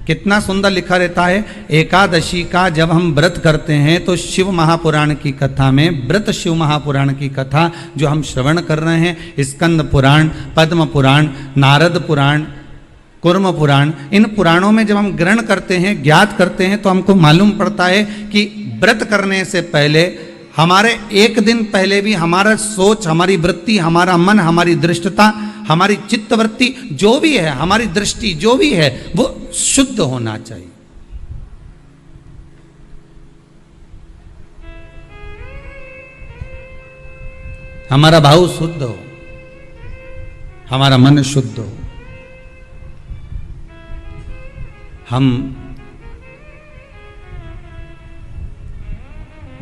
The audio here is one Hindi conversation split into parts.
कितना सुंदर लिखा रहता है। एकादशी का जब हम व्रत करते हैं तो शिव महापुराण की कथा में, व्रत शिव महापुराण की कथा जो हम श्रवण कर रहे हैं, स्कंद पुराण, पद्म पुराण, नारद पुराण, कुर्म पुराण, इन पुराणों में जब हम ग्रहण करते हैं, ज्ञात करते हैं, तो हमको मालूम पड़ता है कि व्रत करने से पहले, हमारे एक दिन पहले भी हमारा सोच, हमारी वृत्ति, हमारा मन, हमारी दृष्टता, हमारी चित्तवृत्ति जो भी है, हमारी दृष्टि जो भी है, वो शुद्ध होना चाहिए। हमारा भाव शुद्ध हो, हमारा मन शुद्ध हो। हम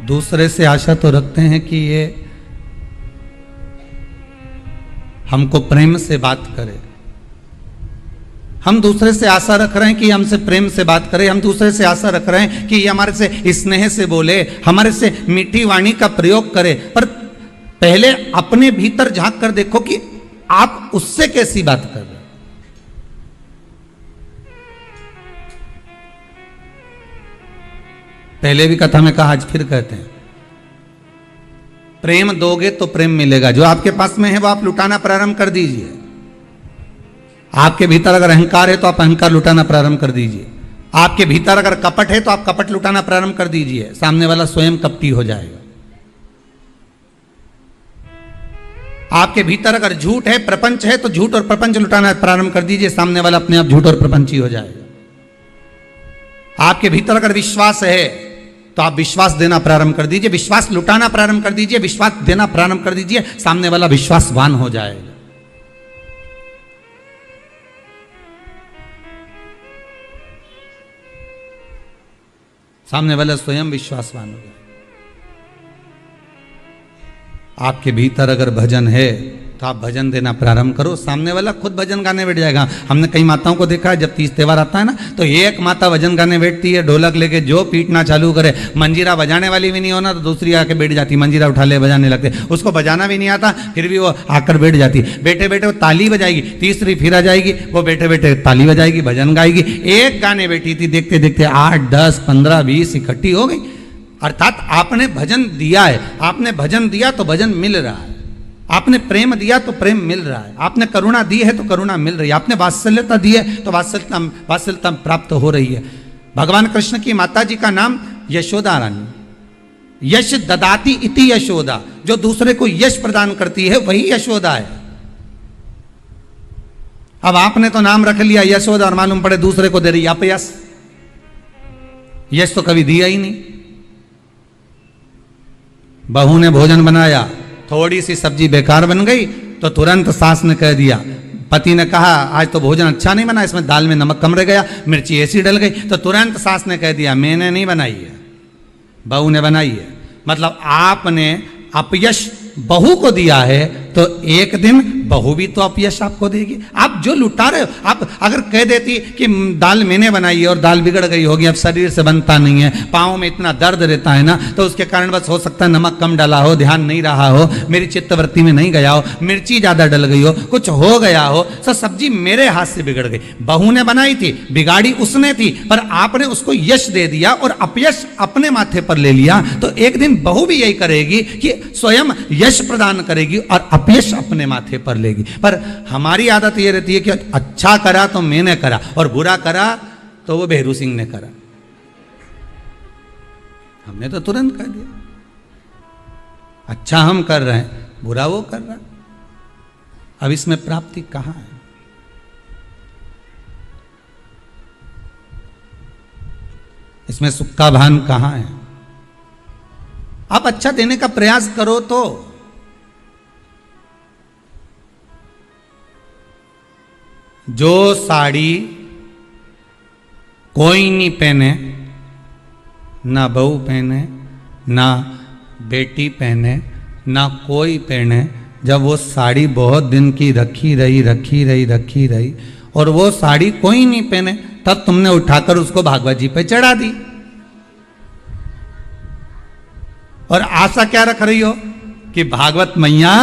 दूसरे से आशा तो रखते हैं कि ये हमको प्रेम से बात करे, हम दूसरे से आशा रख रहे हैं कि हमसे प्रेम से बात करे, हम दूसरे से आशा रख रहे हैं कि ये हमारे से स्नेह से बोले, हमारे से मीठी वाणी का प्रयोग करे। पर पहले अपने भीतर झांक कर देखो कि आप उससे कैसी बात कर रहे हैं। पहले भी कथा में कहा, आज फिर कहते हैं, प्रेम दोगे तो प्रेम मिलेगा। जो आपके पास में है वो आप लुटाना प्रारंभ कर दीजिए। आपके भीतर अगर अहंकार है तो आप अहंकार लुटाना प्रारंभ कर दीजिए। आपके भीतर अगर कपट है तो आप कपट लुटाना प्रारंभ कर दीजिए। सामने वाला स्वयं कपटी हो जाएगा। आपके भीतर अगर झूठ है, प्रपंच है, तो झूठ और प्रपंच लुटाना प्रारंभ कर दीजिए। सामने वाला अपने आप झूठ और प्रपंची हो जाएगा। आपके भीतर अगर विश्वास है तो आप विश्वास देना प्रारंभ कर दीजिए, विश्वास लुटाना प्रारंभ कर दीजिए, विश्वास देना प्रारंभ कर दीजिए। सामने वाला विश्वासवान हो जाएगा। सामने वाला स्वयं विश्वासवान हो जाएगा। आपके भीतर अगर भजन है तो आप भजन देना प्रारंभ करो, सामने वाला खुद भजन गाने बैठ जाएगा। हमने कई माताओं को देखा है, जब तीज त्योहार आता है ना, तो एक माता भजन गाने बैठती है, ढोलक लेके जो पीटना चालू करे, मंजीरा बजाने वाली भी नहीं होना तो दूसरी आके बैठ जाती, मंजीरा उठा ले बजाने लगते। उसको बजाना भी नहीं आता, फिर भी वो आकर बैठ जाती। बैठे बैठे वो ताली बजाएगी, तीसरी फिर आ जाएगी, वो बैठे बैठे ताली बजाएगी, भजन गाएगी। एक गाने बैठी थी, देखते देखते 8, 10, 15, 20 इकट्ठी हो गई। अर्थात आपने भजन दिया है, आपने भजन दिया तो भजन मिल रहा है, आपने प्रेम दिया तो प्रेम मिल रहा है, आपने करुणा दी है तो करुणा मिल रही है, आपने वात्सल्यता दी है तो वात्सल्यता प्राप्त हो रही है। भगवान कृष्ण की माता जी का नाम यशोदा रानी, यश ददाती इति यशोदा, जो दूसरे को यश प्रदान करती है वही यशोदा है। अब आपने तो नाम रख लिया यशोदा और मालूम पड़े दूसरे को दे रही अपयश। यश तो कभी दिया ही नहीं। बहू ने भोजन बनाया, थोड़ी सी सब्जी बेकार बन गई तो तुरंत सास ने कह दिया, पति ने कहा आज तो भोजन अच्छा नहीं बना, इसमें दाल में नमक कम रह गया, मिर्ची ऐसी डल गई, तो तुरंत सास ने कह दिया मैंने नहीं बनाई है, बहू ने बनाई है। मतलब आपने अपयश बहू को दिया है तो एक दिन बहू भी तो अपयश आपको देगी। आप जो लुटा रहे हो, आप अगर कह देती कि दाल मैंने बनाई है और दाल बिगड़ गई होगी, अब शरीर से बनता नहीं है, पाँव में इतना दर्द रहता है ना, तो उसके कारण बस हो सकता है नमक कम डाला हो, ध्यान नहीं रहा हो, मेरी चित्तवृत्ति में नहीं गया हो, मिर्ची ज़्यादा डल गई हो, कुछ हो गया हो, तो सब्जी मेरे हाथ से बिगड़ गई। बहू ने बनाई थी, बिगाड़ी उसने थी, पर आपने उसको यश दे दिया और अपयश अपने माथे पर ले लिया। तो एक दिन बहू भी यही करेगी कि स्वयं यश प्रदान करेगी और अपयश अपने माथे पर लेगी। पर हमारी आदत ये रहती है कि अच्छा करा तो मैंने करा और बुरा करा तो वो बेहरू सिंह ने करा। हमने तो तुरंत कह दिया, अच्छा हम कर रहे हैं, बुरा वो कर रहा है। अब इसमें प्राप्ति कहां है? इसमें सुख का भान कहां है? आप अच्छा देने का प्रयास करो तो जो साड़ी कोई नहीं पहने, ना बहू पहने, ना बेटी पहने, ना कोई पहने, जब वो साड़ी बहुत दिन की रखी रही और वो साड़ी कोई नहीं पहने, तब तुमने उठाकर उसको भागवत जी पे चढ़ा दी। और आशा क्या रख रही हो कि भागवत मैया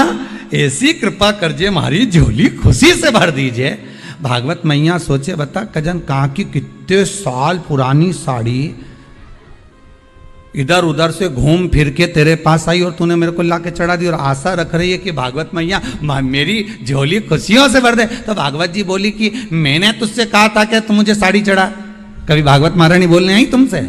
ऐसी कृपा करजे, हमारी झोली खुशी से भर दीजिए। भागवत मैया सोचे बता कजन कहाँ की कितने साल पुरानी साड़ी इधर उधर से घूम फिर के तेरे पास आई और तूने मेरे को लाके चढ़ा दी और आशा रख रही है कि भागवत मैया मेरी झोली खुशियों से भर दे। तो भागवत जी बोली कि मैंने तुझसे कहा था कि तू मुझे साड़ी चढ़ा। कभी भागवत महारानी बोलने आई तुमसे?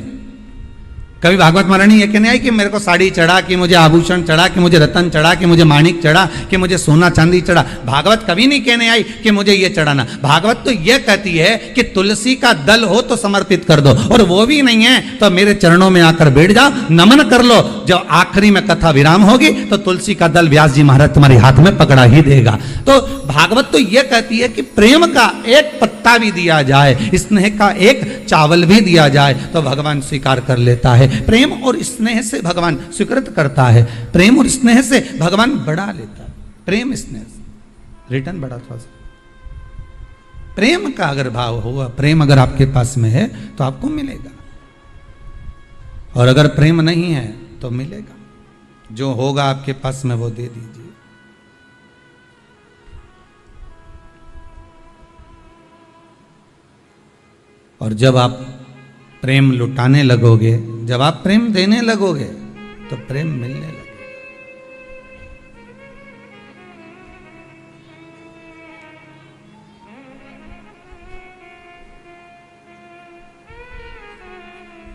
कभी भागवत महारानी ये कहने आई कि मेरे को साड़ी चढ़ा, कि मुझे आभूषण चढ़ा, कि मुझे रतन चढ़ा, कि मुझे माणिक चढ़ा, कि मुझे सोना चांदी चढ़ा? भागवत कभी नहीं कहने आई कि मुझे ये चढ़ाना। भागवत तो ये कहती है कि तुलसी का दल हो तो समर्पित कर दो, और वो भी नहीं है तो मेरे चरणों में आकर बैठ जाओ, नमन कर लो। जब आखिरी में कथा विराम होगी तो तुलसी का दल व्यास जी महाराज तुम्हारे हाथ में पकड़ा ही देगा। तो भागवत तो ये कहती है कि प्रेम का एक पत्ता भी दिया जाए, स्नेह का एक चावल भी दिया जाए तो भगवान स्वीकार कर लेता है। प्रेम और स्नेह से भगवान स्वीकृत करता है, प्रेम और स्नेह से भगवान बढ़ा लेता है। प्रेम स्नेह से रिटर्न बढ़ा थोड़ा सा। प्रेम का अगर भाव होगा, प्रेम अगर आपके पास में है तो आपको मिलेगा, और अगर प्रेम नहीं है तो मिलेगा। जो होगा आपके पास में वो दे दीजिए। और जब आप प्रेम लुटाने लगोगे, जब आप प्रेम देने लगोगे तो प्रेम मिलने लगेगा।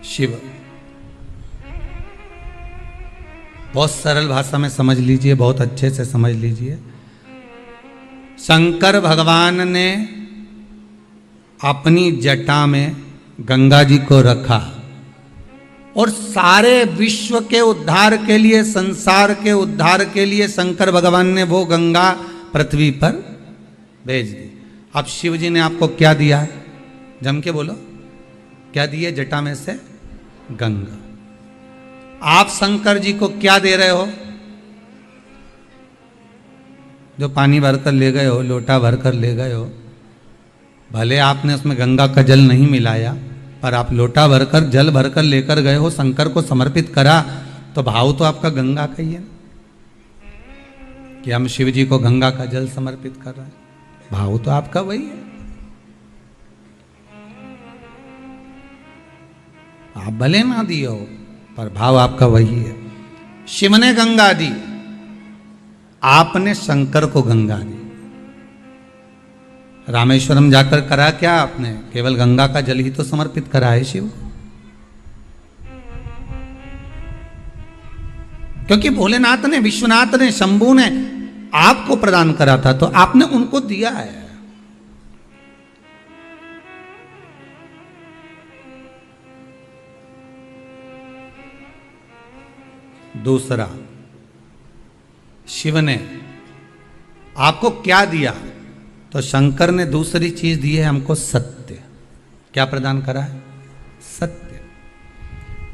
शिव बहुत सरल भाषा में समझ लीजिए, बहुत अच्छे से समझ लीजिए। शंकर भगवान ने अपनी जटा में गंगा जी को रखा और सारे विश्व के उद्धार के लिए, संसार के उद्धार के लिए शंकर भगवान ने वो गंगा पृथ्वी पर भेज दी। अब शिव जी ने आपको क्या दिया है? जम के बोलो, क्या दिए? जटा में से गंगा। आप शंकर जी को क्या दे रहे हो? जो पानी भरकर ले गए हो, लोटा भरकर ले गए हो, भले आपने उसमें गंगा का जल नहीं मिलाया, पर आप लोटा भरकर जल भरकर लेकर गए हो, शंकर को समर्पित करा, तो भाव तो आपका गंगा का ही है कि हम शिव जी को गंगा का जल समर्पित कर रहे हैं। भाव तो आपका वही है। आप भले ना दिए हो पर भाव आपका वही है। शिव ने गंगा दी, आपने शंकर को गंगा दी। रामेश्वरम जाकर करा क्या आपने? केवल गंगा का जल ही तो समर्पित करा है शिव, क्योंकि भोलेनाथ ने, विश्वनाथ ने, शंभू ने आपको प्रदान करा था तो आपने उनको दिया है। दूसरा, शिव ने आपको क्या दिया? तो शंकर ने दूसरी चीज दी है हमको, सत्य। क्या प्रदान करा है? सत्य।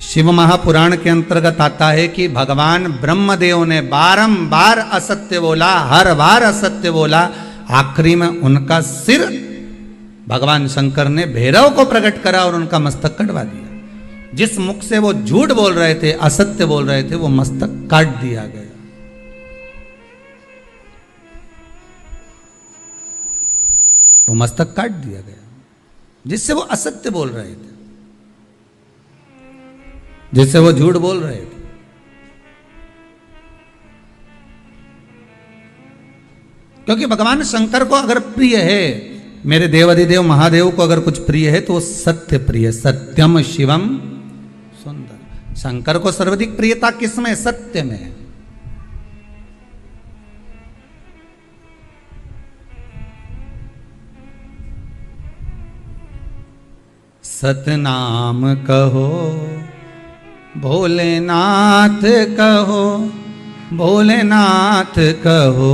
शिव महापुराण के अंतर्गत आता है कि भगवान ब्रह्मदेव ने बारंबार असत्य बोला, हर बार असत्य बोला, आखिरी में उनका सिर भगवान शंकर ने भैरव को प्रकट करा और उनका मस्तक कटवा दिया। जिस मुख से वो झूठ बोल रहे थे, असत्य बोल रहे थे, वो मस्तक काट दिया गया। वो मस्तक काट दिया गया जिससे वो असत्य बोल रहे थे, जिससे वो झूठ बोल रहे थे। क्योंकि भगवान शंकर को अगर प्रिय है, मेरे देवाधिदेव महादेव को अगर कुछ प्रिय है तो वो सत्य प्रिय। सत्यम शिवम सुंदर। शंकर को सर्वाधिक प्रियता किसमें? सत्य में। सतनाम कहो, भोलेनाथ कहो, भोलेनाथ कहो,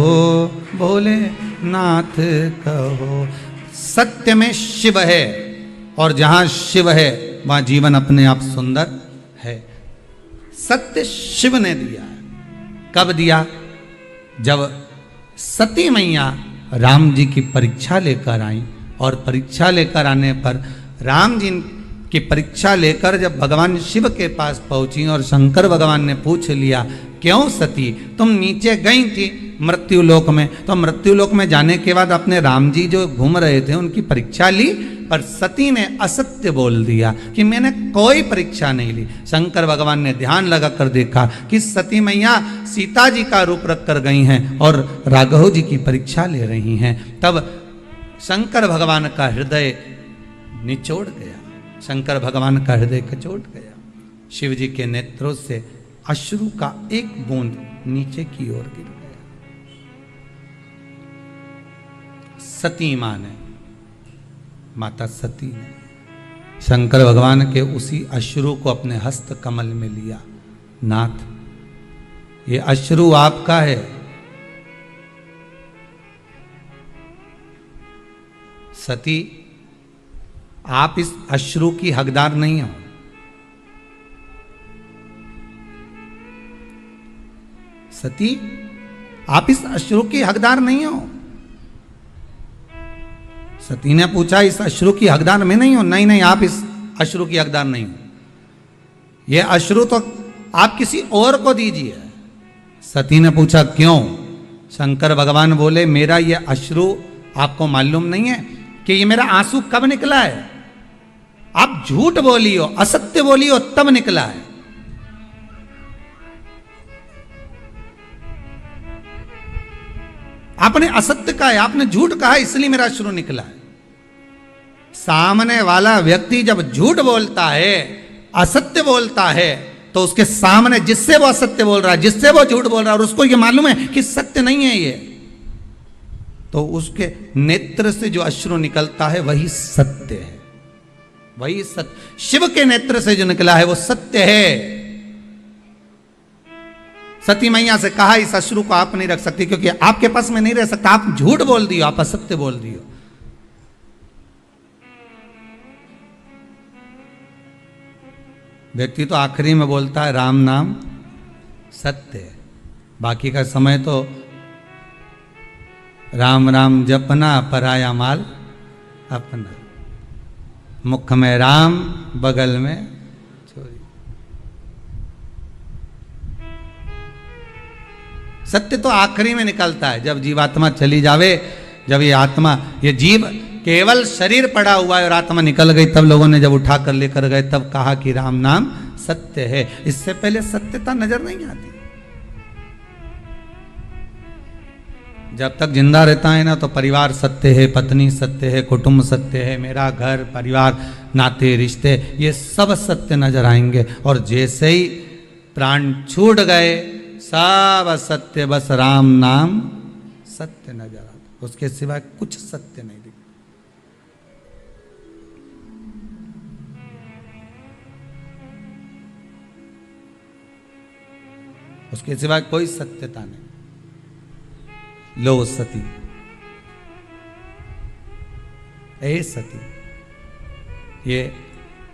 भोलेनाथ कहो। सत्य में शिव है, और जहां शिव है वहां जीवन अपने आप सुंदर है। सत्य शिव ने दिया है। कब दिया? जब सती मैया राम जी की परीक्षा लेकर आई, और परीक्षा लेकर आने पर राम जी कि परीक्षा लेकर जब भगवान शिव के पास पहुंची और शंकर भगवान ने पूछ लिया, क्यों सती तुम नीचे गई थी मृत्यु लोक में, तो मृत्यु लोक में जाने के बाद अपने राम जी जो घूम रहे थे उनकी परीक्षा ली, पर सती ने असत्य बोल दिया कि मैंने कोई परीक्षा नहीं ली। शंकर भगवान ने ध्यान लगा कर देखा कि सती मैया सीता जी का रूप रख कर गई हैं और राघव जी की परीक्षा ले रही हैं। तब शंकर भगवान का हृदय निचोड़ गया, शंकर भगवान का हृदय कचोट गया। शिव जी के नेत्रों से अश्रु का एक बूंद नीचे की ओर गिर गया। सती मां ने, माता सती ने शंकर भगवान के उसी अश्रु को अपने हस्त कमल में लिया। नाथ, ये अश्रु आपका है, सती आप इस अश्रु की हकदार नहीं हो। सती आप इस अश्रु की हकदार नहीं हो। सती ने पूछा, इस अश्रु की हकदार मैं नहीं हूं? नहीं नहीं, आप इस अश्रु की हकदार नहीं हो, यह अश्रु तो आप किसी और को दीजिए। सती ने पूछा, क्यों? शंकर भगवान बोले, मेरा यह अश्रु आपको मालूम नहीं है कि ये मेरा आंसू कब निकला है? आप झूठ बोली हो, असत्य बोली हो, तब निकला है। आपने असत्य कहा है, आपने झूठ कहा है, इसलिए मेरा अश्रु निकला है। सामने वाला व्यक्ति जब झूठ बोलता है, असत्य बोलता है, तो उसके सामने जिससे वो असत्य बोल रहा है, जिससे वो झूठ बोल रहा है, और उसको ये मालूम है कि सत्य नहीं है ये, तो उसके नेत्र से जो अश्रु निकलता है वही सत्य है, वही सत्य। शिव के नेत्र से जो निकला है वो सत्य है। सती मैया से कहा, इस अश्रु को आप नहीं रख सकती क्योंकि आपके पास में नहीं रह सकता, आप झूठ बोल दियो, आप असत्य बोल दियो। व्यक्ति तो आखिरी में बोलता है राम नाम सत्य है, बाकी का समय तो राम राम जपना, पराया माल अपना, मुख में राम बगल में चोरी। सत्य तो आखिरी में निकलता है, जब जीवात्मा चली जावे, जब ये आत्मा, ये जीव केवल शरीर पड़ा हुआ है और आत्मा निकल गई, तब लोगों ने जब उठा कर लेकर गए तब कहा कि राम नाम सत्य है। इससे पहले सत्यता नजर नहीं आती। जब तक जिंदा रहता है ना, तो परिवार सत्य है, पत्नी सत्य है, कुटुंब सत्य है, मेरा घर परिवार, नाते रिश्ते, ये सब सत्य नजर आएंगे। और जैसे ही प्राण छूट गए, सब असत्य, बस राम नाम सत्य नजर आता, उसके सिवाय कुछ सत्य नहीं दिखता। उसके सिवाय कोई सत्यता नहीं। लो सती, ए सती, ये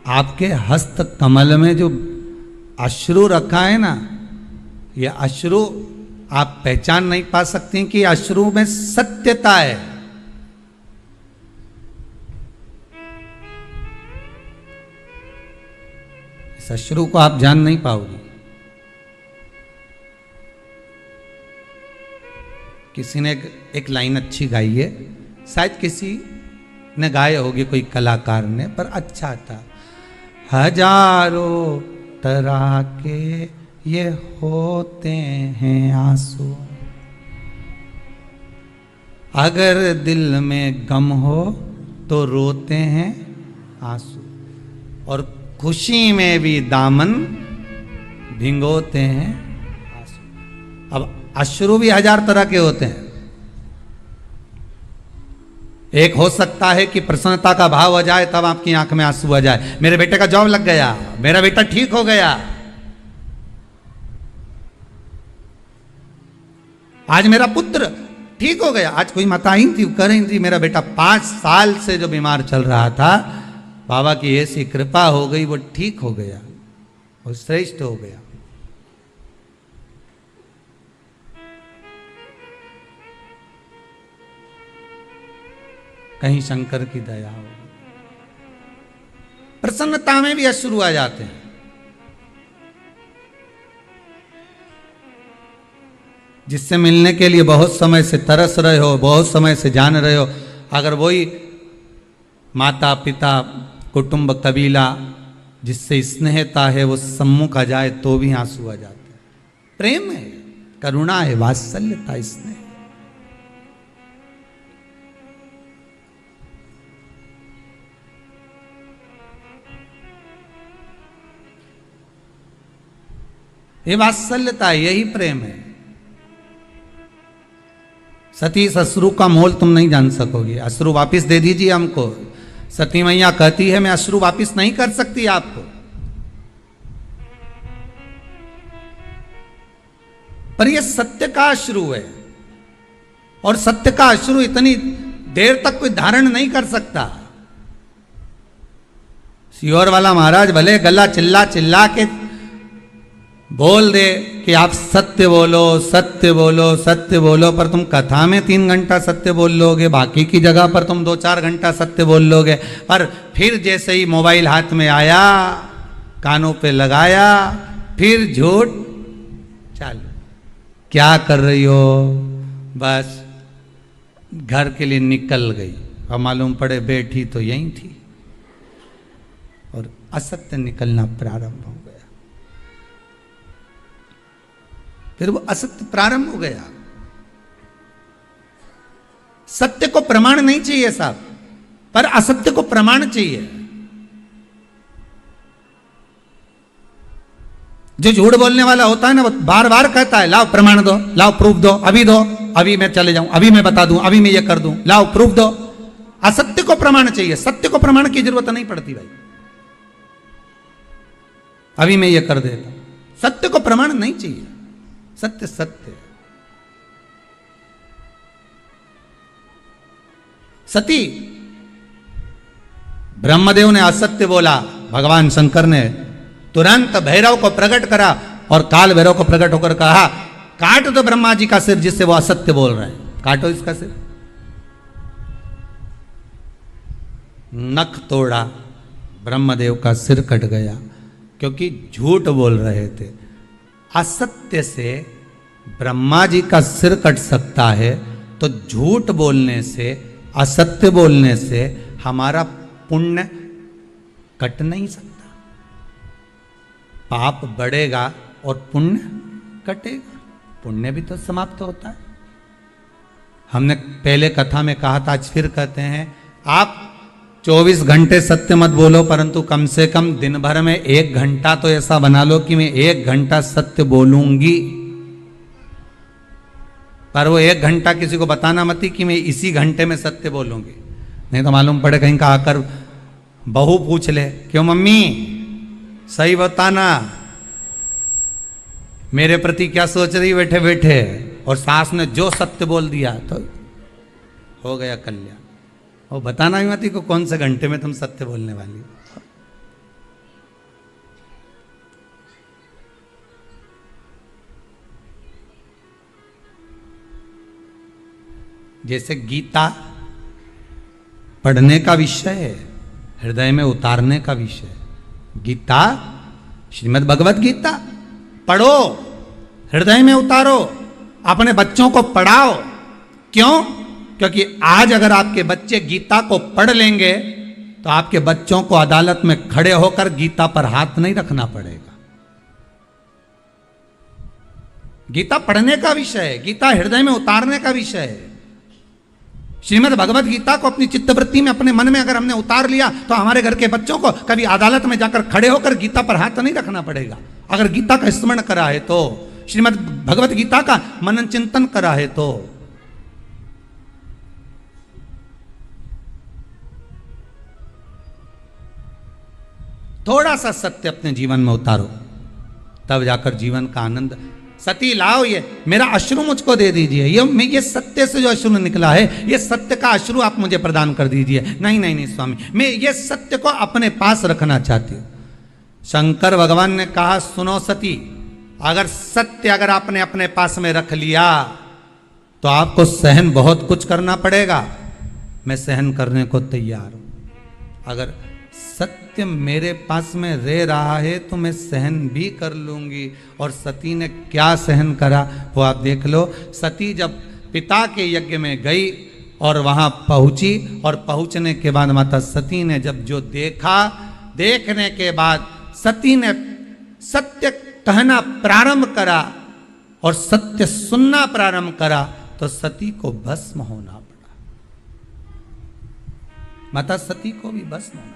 आपके हस्त कमल में जो अश्रु रखा है ना, ये अश्रु आप पहचान नहीं पा सकती कि अश्रु में सत्यता है। इस अश्रु को आप जान नहीं पाओगे। किसी ने एक लाइन अच्छी गाई है, शायद किसी ने गाया होगी, कोई कलाकार ने, पर अच्छा था। हजारों तरह के ये होते हैं आंसू, अगर दिल में गम हो तो रोते हैं आंसू, और खुशी में भी दामन भिगोते हैं आंसू। अब अश्रु भी हजार तरह के होते हैं। एक हो सकता है कि प्रसन्नता का भाव आ जाए, तब आपकी आंख में आंसू आ जाए, मेरे बेटे का जॉब लग गया, मेरा बेटा ठीक हो गया, आज मेरा पुत्र ठीक हो गया। आज कोई माता आई थी, कह रही थी मेरा बेटा 5 साल से जो बीमार चल रहा था, बाबा की ऐसी कृपा हो गई, वो ठीक हो गया, वो श्रेष्ठ हो गया। कहीं शंकर की दया हो। प्रसन्नता में भी अश्रु आ जाते हैं। जिससे मिलने के लिए बहुत समय से तरस रहे हो, बहुत समय से जान रहे हो, अगर वही माता पिता कुटुंब कबीला जिससे स्नेहता है वो सम्मुख आ जाए तो भी आंसू आ जाते हैं। प्रेम है, करुणा है, वात्सल्यता, स्नेह। ये वात्सल्यता है, यही प्रेम है। सती इस अश्रु का मोल तुम नहीं जान सकोगे। अश्रु वापिस दे दीजिए हमको। सती मैया कहती है मैं अश्रु वापिस नहीं कर सकती आपको, पर यह सत्य का अश्रु है, और सत्य का अश्रु इतनी देर तक कोई धारण नहीं कर सकता। सियोर वाला महाराज भले गला चिल्ला चिल्ला के बोल दे कि आप सत्य बोलो, सत्य बोलो, सत्य बोलो, पर तुम कथा में 3 घंटा सत्य बोल लोगे, बाकी की जगह पर तुम 2-4 घंटा सत्य बोल लोगे, पर फिर जैसे ही मोबाइल हाथ में आया, कानों पे लगाया, फिर झूठ चालू। क्या कर रही हो? बस घर के लिए निकल गई, और मालूम पड़े बैठी तो यहीं थी, और असत्य निकलना प्रारंभ हो गया। फिर वो असत्य प्रारंभ हो गया। सत्य को प्रमाण नहीं चाहिए साहब, पर असत्य को प्रमाण चाहिए। जो झूठ बोलने वाला होता है ना, वो बार बार कहता है लाओ प्रमाण दो, लाओ प्रूफ दो, अभी दो, अभी मैं चले जाऊं, अभी मैं बता दूं, अभी मैं ये कर दूं, लाओ प्रूफ दो। असत्य को प्रमाण चाहिए, सत्य को प्रमाण की जरूरत नहीं पड़ती भाई। अभी मैं ये कर देता, सत्य को प्रमाण नहीं चाहिए। सत्य सत्य। सती ब्रह्मदेव ने असत्य बोला, भगवान शंकर ने तुरंत भैरव को प्रकट करा, और काल भैरव को प्रकट होकर कहा काट दो ब्रह्मा जी का सिर जिससे वो असत्य बोल रहे हैं, काटो इसका सिर। नख तोड़ा, ब्रह्मदेव का सिर कट गया, क्योंकि झूठ बोल रहे थे। असत्य से ब्रह्मा जी का सिर कट सकता है, तो झूठ बोलने से, असत्य बोलने से हमारा पुण्य कट नहीं सकता। पाप बढ़ेगा और पुण्य कटेगा, पुण्य भी तो समाप्त होता है। हमने पहले कथा में कहा था, आज फिर कहते हैं, आप 24 घंटे सत्य मत बोलो, परंतु कम से कम दिन भर में 1 घंटा तो ऐसा बना लो कि मैं 1 घंटा सत्य बोलूंगी। पर वो 1 घंटा किसी को बताना मत कि मैं इसी घंटे में सत्य बोलूंगी, नहीं तो मालूम पड़े कहीं का आकर बहू पूछ ले, क्यों मम्मी सही बताना, मेरे प्रति क्या सोच रही बैठे बैठे, और सास ने जो सत्य बोल दिया तो हो गया कल्याण। वो बताना ही मत को कौन से घंटे में तुम सत्य बोलने वाली। जैसे गीता पढ़ने का विषय है, हृदय में उतारने का विषय। गीता, श्रीमद् भगवत गीता पढ़ो, हृदय में उतारो, अपने बच्चों को पढ़ाओ। क्यों? क्योंकि आज अगर आपके बच्चे गीता को पढ़ लेंगे तो आपके बच्चों को अदालत में खड़े होकर गीता पर हाथ नहीं रखना पड़ेगा। गीता पढ़ने का विषय है, गीता हृदय में उतारने का विषय है। श्रीमद् भगवत गीता को अपनी चित्तवृत्ति में, अपने मन में अगर हमने उतार लिया तो हमारे घर के बच्चों को कभी अदालत में जाकर खड़े होकर गीता पर हाथ नहीं रखना पड़ेगा। अगर गीता का स्मरण करा है तो, श्रीमद् भगवत गीता का मनन चिंतन करा है तो। थोड़ा सा सत्य अपने जीवन में उतारो, तब जाकर जीवन का आनंद। सती लाओ, ये मेरा अश्रु मुझको दे दीजिए, ये सत्य से जो अश्रु निकला है, ये सत्य का अश्रु आप मुझे प्रदान कर दीजिए। नहीं नहीं नहीं स्वामी, मैं ये सत्य को अपने पास रखना चाहती हूँ। शंकर भगवान ने कहा, सुनो सती, अगर सत्य अगर आपने अपने पास में रख लिया तो आपको सहन बहुत कुछ करना पड़ेगा, मैं सहन करने को तैयार हूं। अगर सत्य मेरे पास में रह रहा है तो मैं सहन भी कर लूंगी। और सती ने क्या सहन करा वो आप देख लो। सती जब पिता के यज्ञ में गई और वहां पहुंची, और पहुंचने के बाद माता सती ने जब जो देखा, देखने के बाद सती ने सत्य कहना प्रारंभ करा और सत्य सुनना प्रारंभ करा, तो सती को भस्म होना पड़ा। माता सती को भी भस्म होना।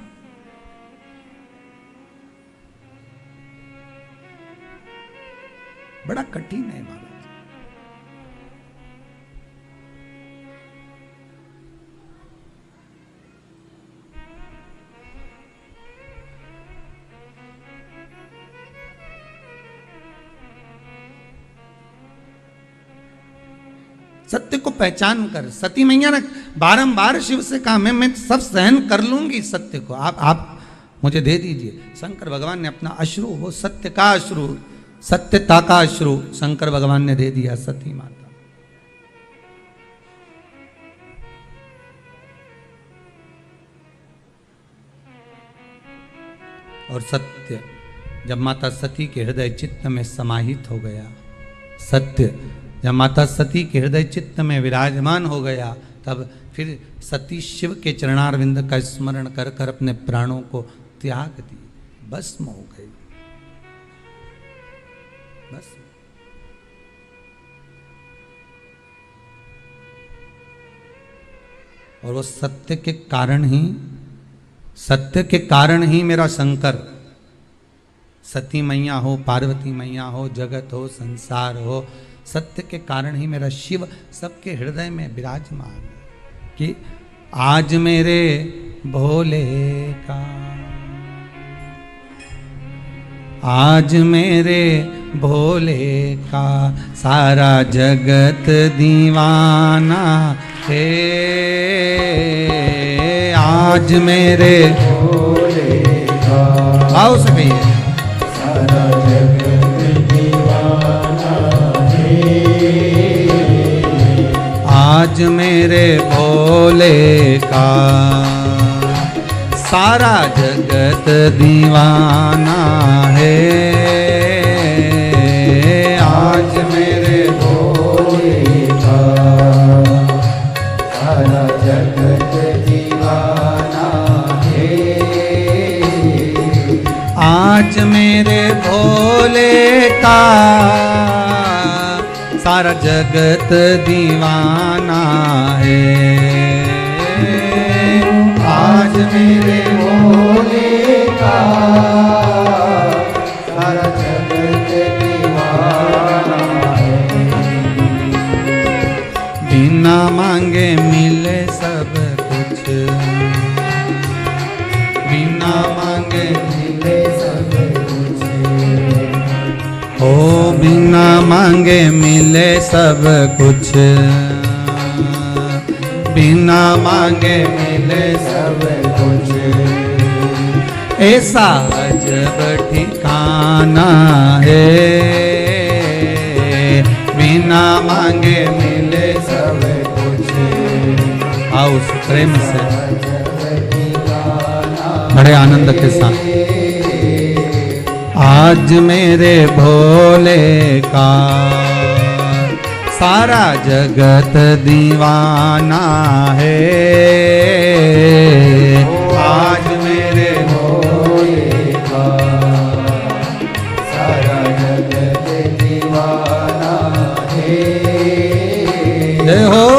बड़ा कठिन है महाराज। सत्य को पहचान कर सती मैया ने बारंबार शिव से कहा मैं सब सहन कर लूंगी सत्य को, आप मुझे दे दीजिए। शंकर भगवान ने अपना अश्रु, वो सत्य का अश्रु, सत्यता का अश्रु शंकर भगवान ने दे दिया सती माता। और सत्य जब माता सती के हृदय चित्त में समाहित हो गया, सत्य जब माता सती के हृदय चित्त में विराजमान हो गया, तब फिर सती शिव के चरणारविंद का स्मरण कर कर अपने प्राणों को त्याग दी, भस्म हो गई। बस और वो सत्य के कारण ही मेरा शंकर, सती मैया हो, पार्वती मैया हो, जगत हो, संसार हो, सत्य के कारण ही मेरा शिव सबके हृदय में विराजमान है। कि आज मेरे भोले का, आज मेरे भोले का सारा जगत दीवाना है। आज मेरे भोले का, आओ से कहिए, सारा जगत दीवाना है। आज मेरे भोले का सारा जगत दीवाना है। आज मेरे भोले का सारा जगत दीवाना है। आज मेरे भोले का सारा जगत दीवाना है। आज मेरे भोले का सारा जगत दीवाना है। बिना मांगे मिले सब कुछ, बिना मांगे मिले सब कुछ, ओ बिना मांगे मिले सब कुछ, बिना मांगे मिले सब कुछ, ऐसा अजब ठिकाना है। बिना मांगे मिले सब कुछ, आओ उस प्रेम से बड़े आनंद के साथ। आज मेरे भोले का सारा जगत दीवाना है। आज मेरे भोले का सारा जगत दीवाना है। जय हो।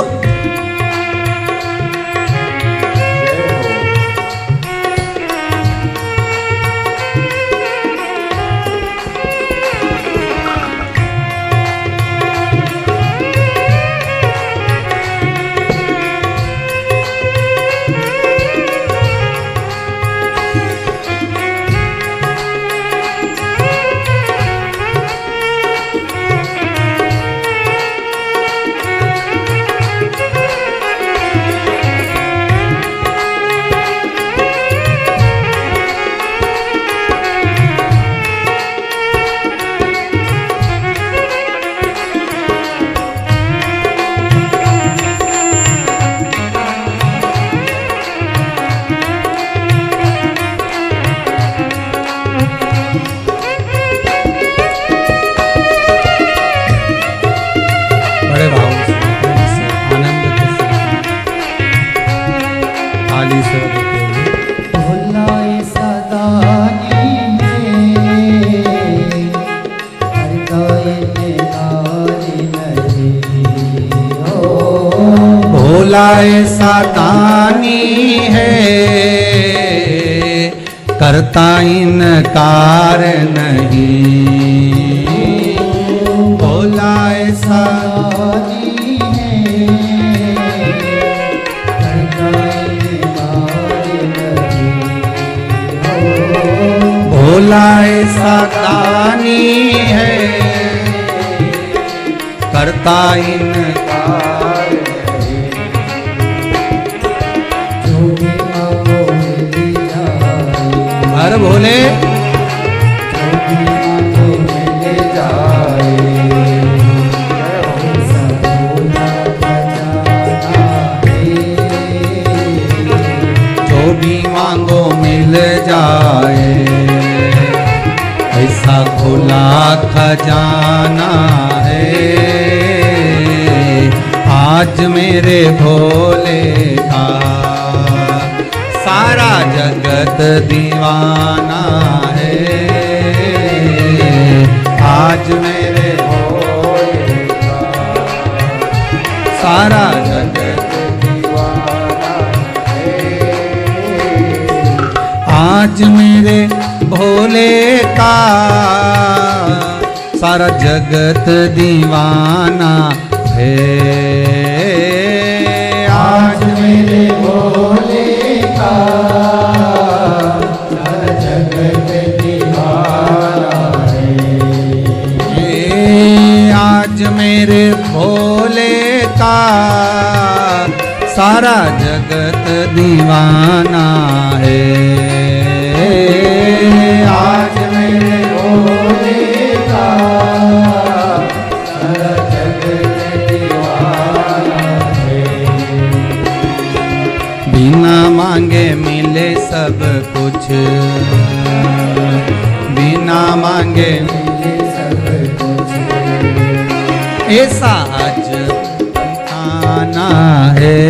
भोला ऐसा दानी है, करता इनकार नहीं। भोला ऐसा दानी है, करता इनकार नहीं। भोला ऐसा दानी है, करता इनकार नहीं। जो भी मांगो मिल जाए, हर भोले जो भी मांगो मिल जाए। सब भोला खजाना है, जो भी मांगो मिल जाए। ऐसा खुला खजाना है, आज मेरे भोले का सारा जगत दीवाना है। आज मेरे भोले का सारा जगत दीवाना है। आज मेरे भोले का सारा जगत दीवाना है। आज मेरे भोले का सारा जगत दीवाना है। आज मेरे भोले का सारा जगत दीवाना है। आज मेरे भोले का सारा जगत दीवाना है। बिना मांगे मिले सब कुछ, बिना मांगे मिले सब कुछ। ऐसा आज आना है।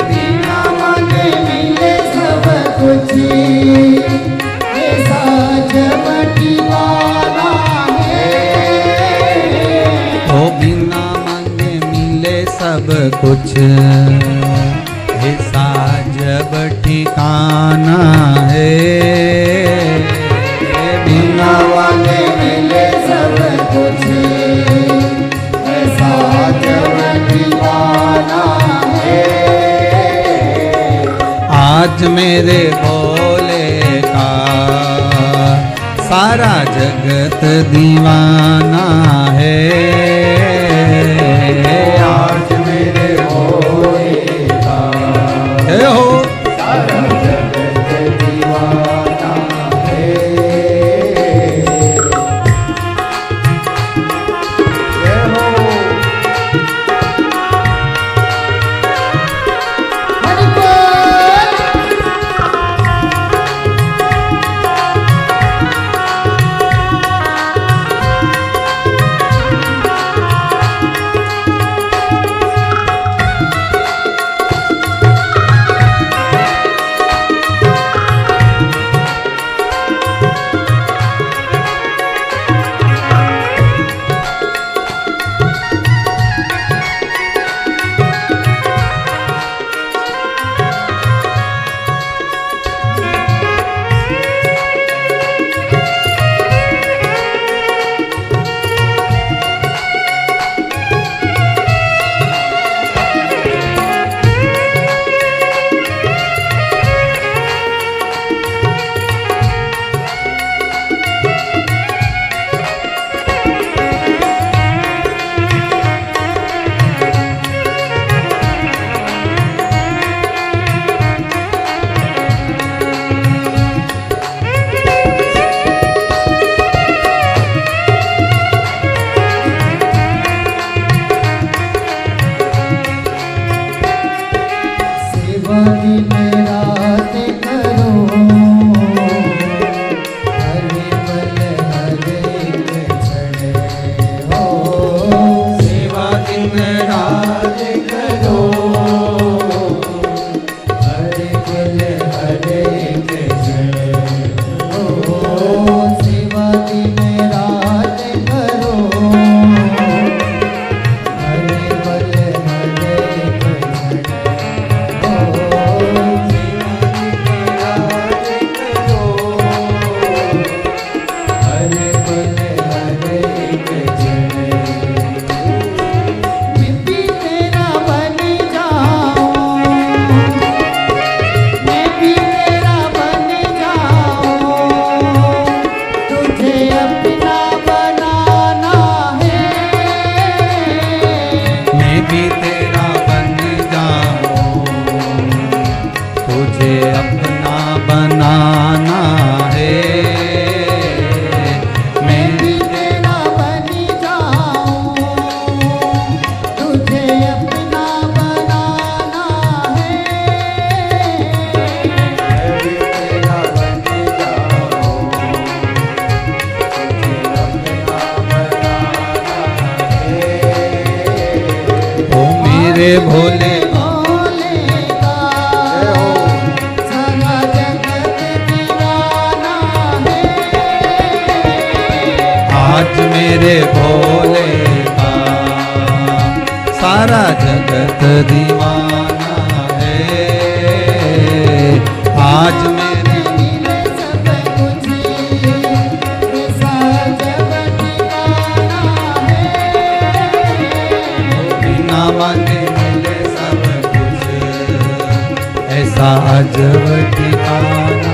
बिना मांगे मिले सब कुछ, ऐसा जब दीवाना है। ओ बिना मांगे मिले सब कुछ, ऐसा जब ठिकाना है। बिना मांगे मिले सब कुछ, ऐसा जब दीवाना है। आज मेरे भोले का सारा जगत दीवाना है। आज मेरे भोले का जय हो सारा जगत दीवाना है। जय हो मेरे भोले आज मेरे भोले का सारा जगत दीवाना है। आज मेरे मिले सब कुछ ऐसा जगत दीवाना है। बिना मांगे मिले सब कुछ ऐसा अजब ठिकाना।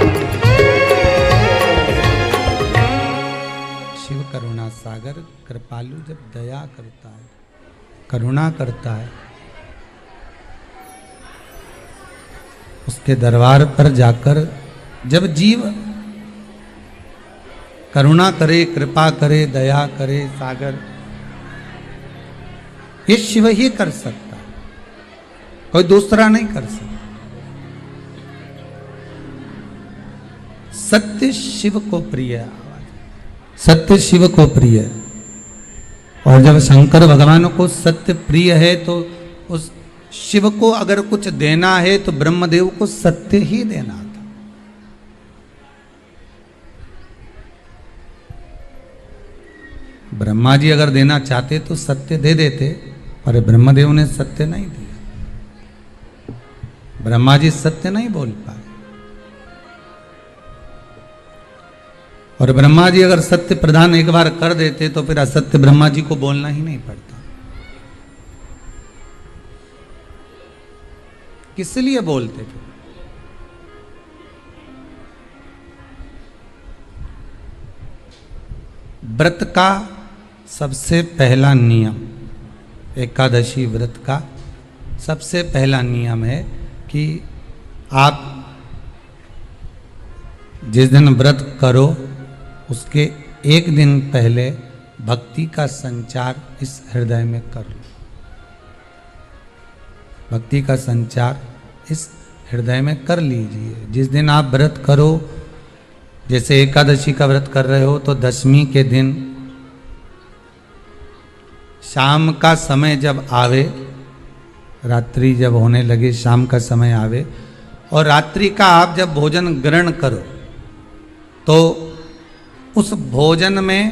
शिव करुणा सागर कृपालु जब दया करता है, करुणा करता है, उसके दरबार पर जाकर जब जीव करुणा करे, कृपा करे, दया करे, सागर, ये शिव ही कर सकता है, कोई दूसरा नहीं कर सकता। सत्य शिव को प्रिय है, सत्य शिव को प्रिय है। और जब शंकर भगवान को सत्य प्रिय है तो उस शिव को अगर कुछ देना है तो ब्रह्मदेव को सत्य ही देना था। ब्रह्मा जी अगर देना चाहते तो सत्य दे देते, पर ब्रह्मदेव ने सत्य नहीं दिया। ब्रह्मा जी सत्य नहीं बोल पाए। और ब्रह्मा जी अगर सत्य प्रदान एक बार कर देते तो फिर असत्य ब्रह्मा जी को बोलना ही नहीं पड़ता। किस लिए बोलते थे? व्रत का सबसे पहला नियम, एकादशी व्रत का सबसे पहला नियम है कि आप जिस दिन व्रत करो उसके एक दिन पहले भक्ति का संचार इस हृदय में कर लो। भक्ति का संचार इस हृदय में कर लीजिए। जिस दिन आप व्रत करो, जैसे एकादशी का व्रत कर रहे हो तो दशमी के दिन शाम का समय जब आवे, रात्रि जब होने लगे, शाम का समय आवे और रात्रि का आप जब भोजन ग्रहण करो तो उस भोजन में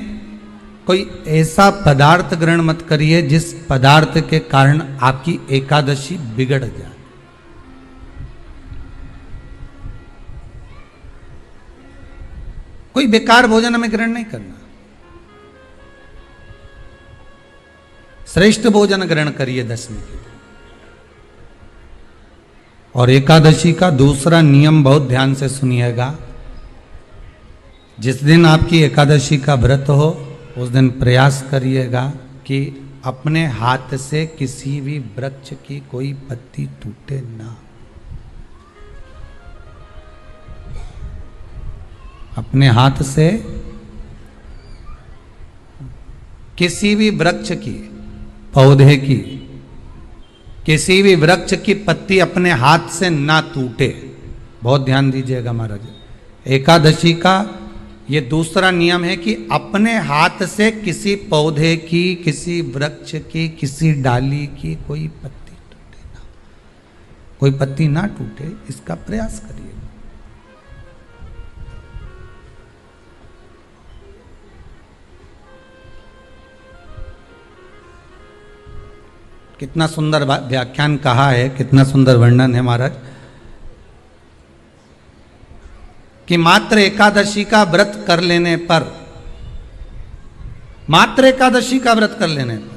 कोई ऐसा पदार्थ ग्रहण मत करिए जिस पदार्थ के कारण आपकी एकादशी बिगड़ जाए। कोई बेकार भोजन में ग्रहण नहीं करना, श्रेष्ठ भोजन ग्रहण करिए दशमी के दिन। और एकादशी का दूसरा नियम बहुत ध्यान से सुनिएगा। जिस दिन आपकी एकादशी का व्रत हो उस दिन प्रयास करिएगा कि अपने हाथ से किसी भी वृक्ष की कोई पत्ती टूटे ना। अपने हाथ से किसी भी वृक्ष की, पौधे की, किसी भी वृक्ष की पत्ती अपने हाथ से ना टूटे। बहुत ध्यान दीजिएगा महाराज। एकादशी का ये दूसरा नियम है कि अपने हाथ से किसी पौधे की, किसी वृक्ष की, किसी डाली की कोई पत्ती टूटे ना, कोई पत्ती ना टूटे, इसका प्रयास करिए। कितना सुंदर व्याख्यान कहा है, कितना सुंदर वर्णन है महाराज कि मात्र एकादशी का व्रत कर लेने पर, मात्र एकादशी का व्रत कर लेने पर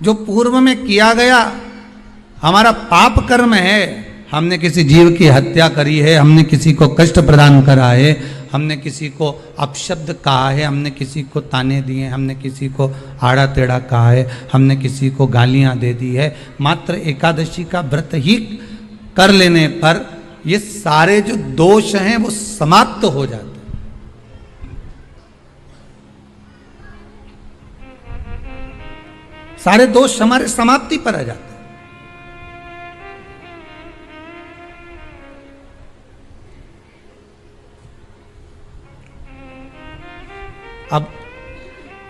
जो पूर्व में किया गया हमारा पाप कर्म है, हमने किसी जीव की हत्या करी है, हमने किसी को कष्ट प्रदान करा है, हमने किसी को अपशब्द कहा है, हमने किसी को ताने दिए, हमने किसी को आड़ा टेढ़ा कहा है, हमने किसी को गालियां दे दी है, मात्र एकादशी का व्रत ही कर लेने पर ये सारे जो दोष हैं वो समाप्त हो जाते हैं। सारे दोष हमारे समाप्ति पर आ जाते हैं। अब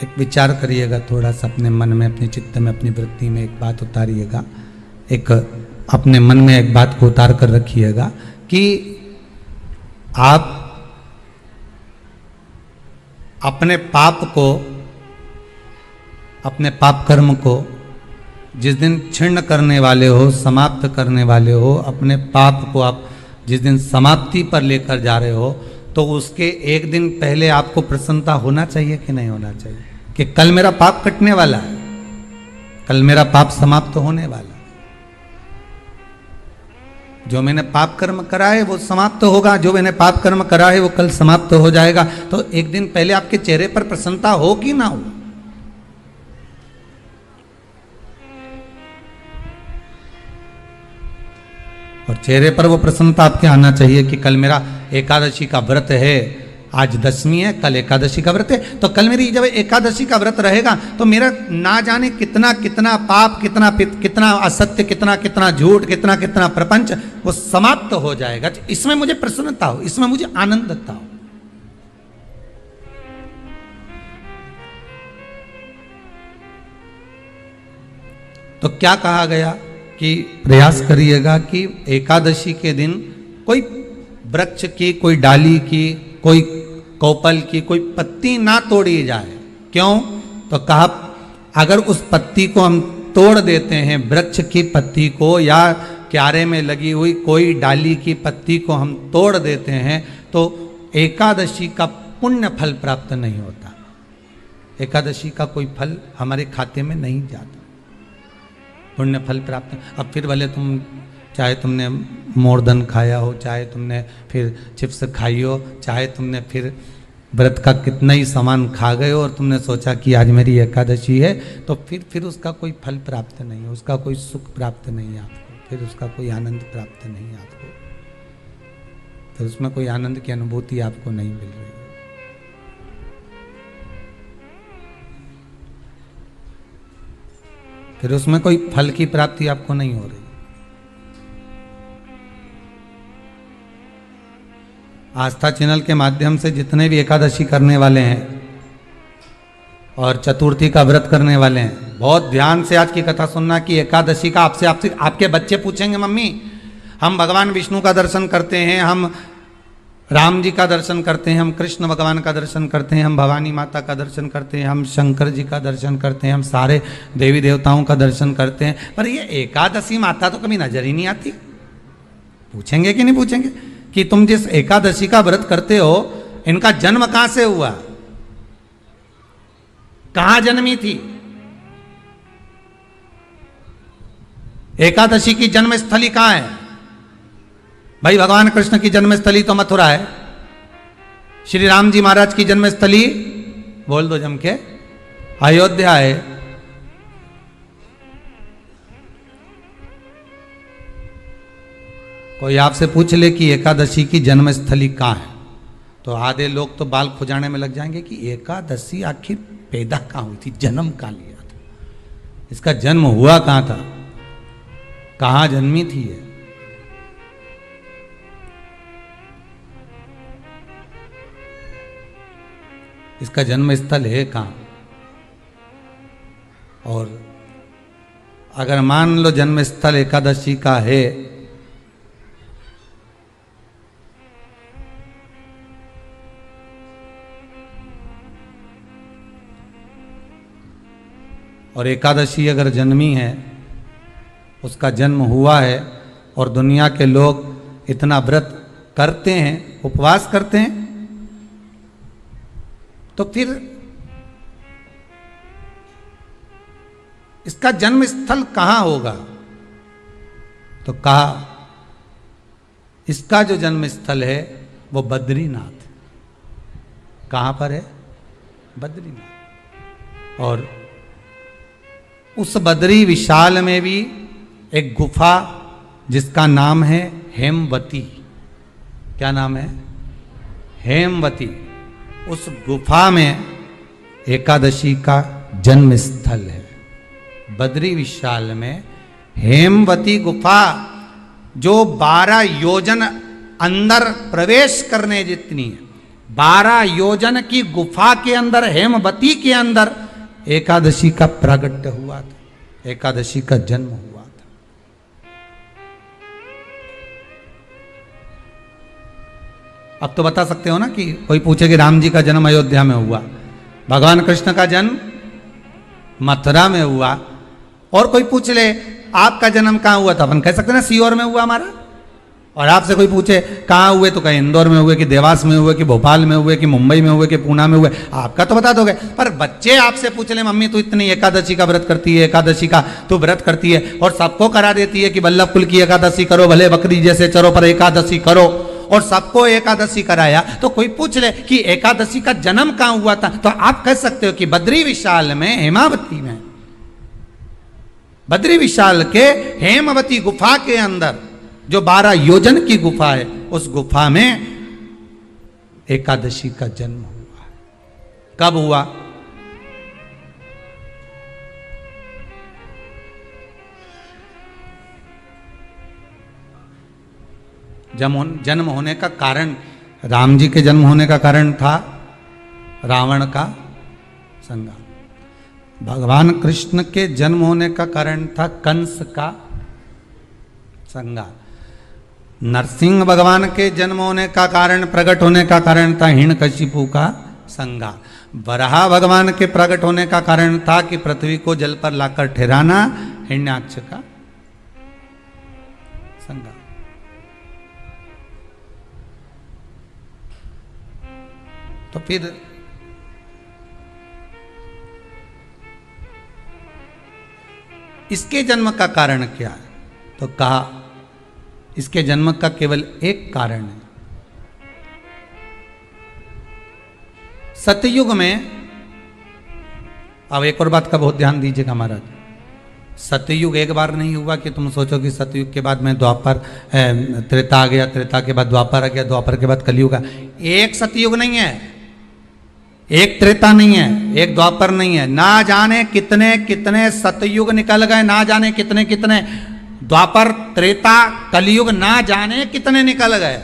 एक विचार करिएगा थोड़ा सा अपने मन में, अपने चित्त में, अपनी वृत्ति में एक बात उतारिएगा, एक अपने मन में एक बात को उतार कर रखिएगा कि आप अपने पाप को, अपने पाप कर्म को जिस दिन छिन्न करने वाले हो, समाप्त करने वाले हो, अपने पाप को आप जिस दिन समाप्ति पर लेकर जा रहे हो, तो उसके एक दिन पहले आपको प्रसन्नता होना चाहिए कि नहीं होना चाहिए कि कल मेरा पाप कटने वाला है, कल मेरा पाप समाप्त होने वाला है, जो मैंने पाप कर्म करा है वो समाप्त होगा, जो मैंने पाप कर्म करा है वो कल समाप्त हो जाएगा। तो एक दिन पहले आपके चेहरे पर प्रसन्नता हो कि ना हो? और चेहरे पर वो प्रसन्नता आपके आना चाहिए कि कल मेरा एकादशी का व्रत है, आज दशमी है, कल एकादशी का व्रत है, तो कल मेरी जब एकादशी का व्रत रहेगा तो मेरा ना जाने कितना कितना पाप, कितना असत्य, कितना झूठ, कितना प्रपंच वो समाप्त हो जाएगा। इसमें मुझे प्रसन्नता हो, इसमें मुझे आनंदता हो। तो क्या कहा गया कि प्रयास करिएगा कि एकादशी के दिन कोई वृक्ष की, कोई डाली की, कोई कोपल की कोई पत्ती ना तोड़ी जाए। क्यों? तो कहा अगर उस पत्ती को हम तोड़ देते हैं, वृक्ष की पत्ती को या क्यारे में लगी हुई कोई डाली की पत्ती को हम तोड़ देते हैं, तो एकादशी का पुण्य फल प्राप्त नहीं होता, एकादशी का कोई फल हमारे खाते में नहीं जाता, पुण्य फल प्राप्त। अब फिर भले तुम चाहे तुमने मोरधन खाया हो, चाहे तुमने फिर चिप्स खाई हो, चाहे तुमने फिर व्रत का कितना ही सामान खा गए हो और तुमने सोचा कि आज मेरी एकादशी है, तो फिर उसका कोई फल प्राप्त नहीं है, उसका कोई सुख प्राप्त नहीं है आपको, फिर उसका कोई आनंद प्राप्त नहीं है आपको, फिर उसमें कोई आनंद की अनुभूति आपको नहीं मिल रही है। फिर उसमें कोई फल की प्राप्ति आपको नहीं हो रही। आस्था चैनल के माध्यम से जितने भी एकादशी करने वाले हैं और चतुर्थी का व्रत करने वाले हैं, बहुत ध्यान से आज की कथा सुनना कि एकादशी का आपसे आपके बच्चे पूछेंगे, मम्मी हम भगवान विष्णु का दर्शन करते हैं, हम राम जी का दर्शन करते हैं, हम कृष्ण भगवान का दर्शन करते हैं, हम भवानी माता का दर्शन करते हैं, हम शंकर जी का दर्शन करते हैं, हम सारे देवी देवताओं का दर्शन करते हैं, पर ये एकादशी माता तो कभी नजर ही नहीं आती। पूछेंगे कि नहीं पूछेंगे कि तुम जिस एकादशी का व्रत करते हो, इनका जन्म कहां से हुआ, कहां जन्मी थी? एकादशी की जन्म स्थली कहां है? भाई भगवान कृष्ण की जन्मस्थली तो मथुरा है, श्री राम जी महाराज की जन्मस्थली बोल दो जम के अयोध्या है। कोई आपसे पूछ ले कि एकादशी की जन्मस्थली कहाँ है, तो आधे लोग तो बाल खुजाने में लग जाएंगे कि एकादशी आखिर पैदा कहाँ हुई थी, जन्म कहाँ लिया था, इसका जन्म हुआ कहाँ था, कहाँ जन्मी थी ये? इसका जन्म स्थल है कहाँ? और अगर मान लो जन्म स्थल एकादशी का है, और एकादशी अगर जन्मी है, उसका जन्म हुआ है और दुनिया के लोग इतना व्रत करते हैं, उपवास करते हैं, तो फिर इसका जन्म स्थल कहां होगा? तो कहा इसका जो जन्म स्थल है वो बद्रीनाथ। कहां पर है? बद्रीनाथ। और उस बद्री विशाल में भी एक गुफा जिसका नाम है हेमवती। क्या नाम है? हेमवती। उस गुफा में एकादशी का जन्म स्थल है। बद्री विशाल में हेमवती गुफा, जो 12 योजन अंदर प्रवेश करने जितनी है, 12 योजन की गुफा के अंदर, हेमवती के अंदर एकादशी का प्रागट्य हुआ था, एकादशी का जन्म हुआ था। अब तो बता सकते हो ना कि कोई पूछे कि राम जी का जन्म अयोध्या में हुआ, भगवान कृष्ण का जन्म मथुरा में हुआ, और कोई पूछ ले आपका जन्म कहाँ हुआ था, अपन कह सकते ना सीहोर में हुआ हमारा। और आपसे कोई पूछे कहाँ हुए तो कहीं इंदौर में हुए, कि देवास में हुए, कि भोपाल में हुए, कि मुंबई में हुए, कि पूना में हुए, आपका तो बता दोगे। पर बच्चे आपसे पूछ ले मम्मी तू इतनी एकादशी का व्रत करती है, एकादशी का तू व्रत करती है, और सबको करा देती है कि बल्लभ कुल की एकादशी करो, भले बकरी जैसे चरो पर एकादशी करो, और सबको एकादशी कराया। तो कोई पूछ ले कि एकादशी का जन्म कहाँ हुआ था, तो आप कह सकते हो कि बद्री विशाल में, हेमावती में, बद्री विशाल के हेमवती गुफा के अंदर जो 12 योजन की गुफा है, उस गुफा में एकादशी का जन्म हुआ। कब हुआ? जन्म होने का कारण, राम जी के जन्म होने का कारण था रावण का संहार। भगवान कृष्ण के जन्म होने का कारण था कंस का संहार। नरसिंह भगवान के जन्म होने का कारण, प्रकट होने का कारण था हिरण्यकशिपु का संहार। वराह भगवान के प्रकट होने का कारण था कि पृथ्वी को जल पर लाकर ठहराना, हिरण्याक्ष का संहार। तो फिर इसके जन्म का कारण क्या है? तो कहा इसके जन्म का केवल एक कारण है। सतयुग में, अब एक और बात का बहुत ध्यान दीजिएगा महाराज, सतयुग एक बार नहीं हुआ कि तुम सोचो कि सतयुग के बाद में द्वापर, त्रेता आ गया, त्रेता के बाद द्वापर आ गया, द्वापर के बाद कलयुग आ। एक सतयुग नहीं है, एक त्रेता नहीं है, एक द्वापर नहीं है। ना जाने कितने कितने सतयुग निकल गए, ना जाने कितने कितने द्वापर, त्रेता, कलयुग, ना जाने कितने निकल गए।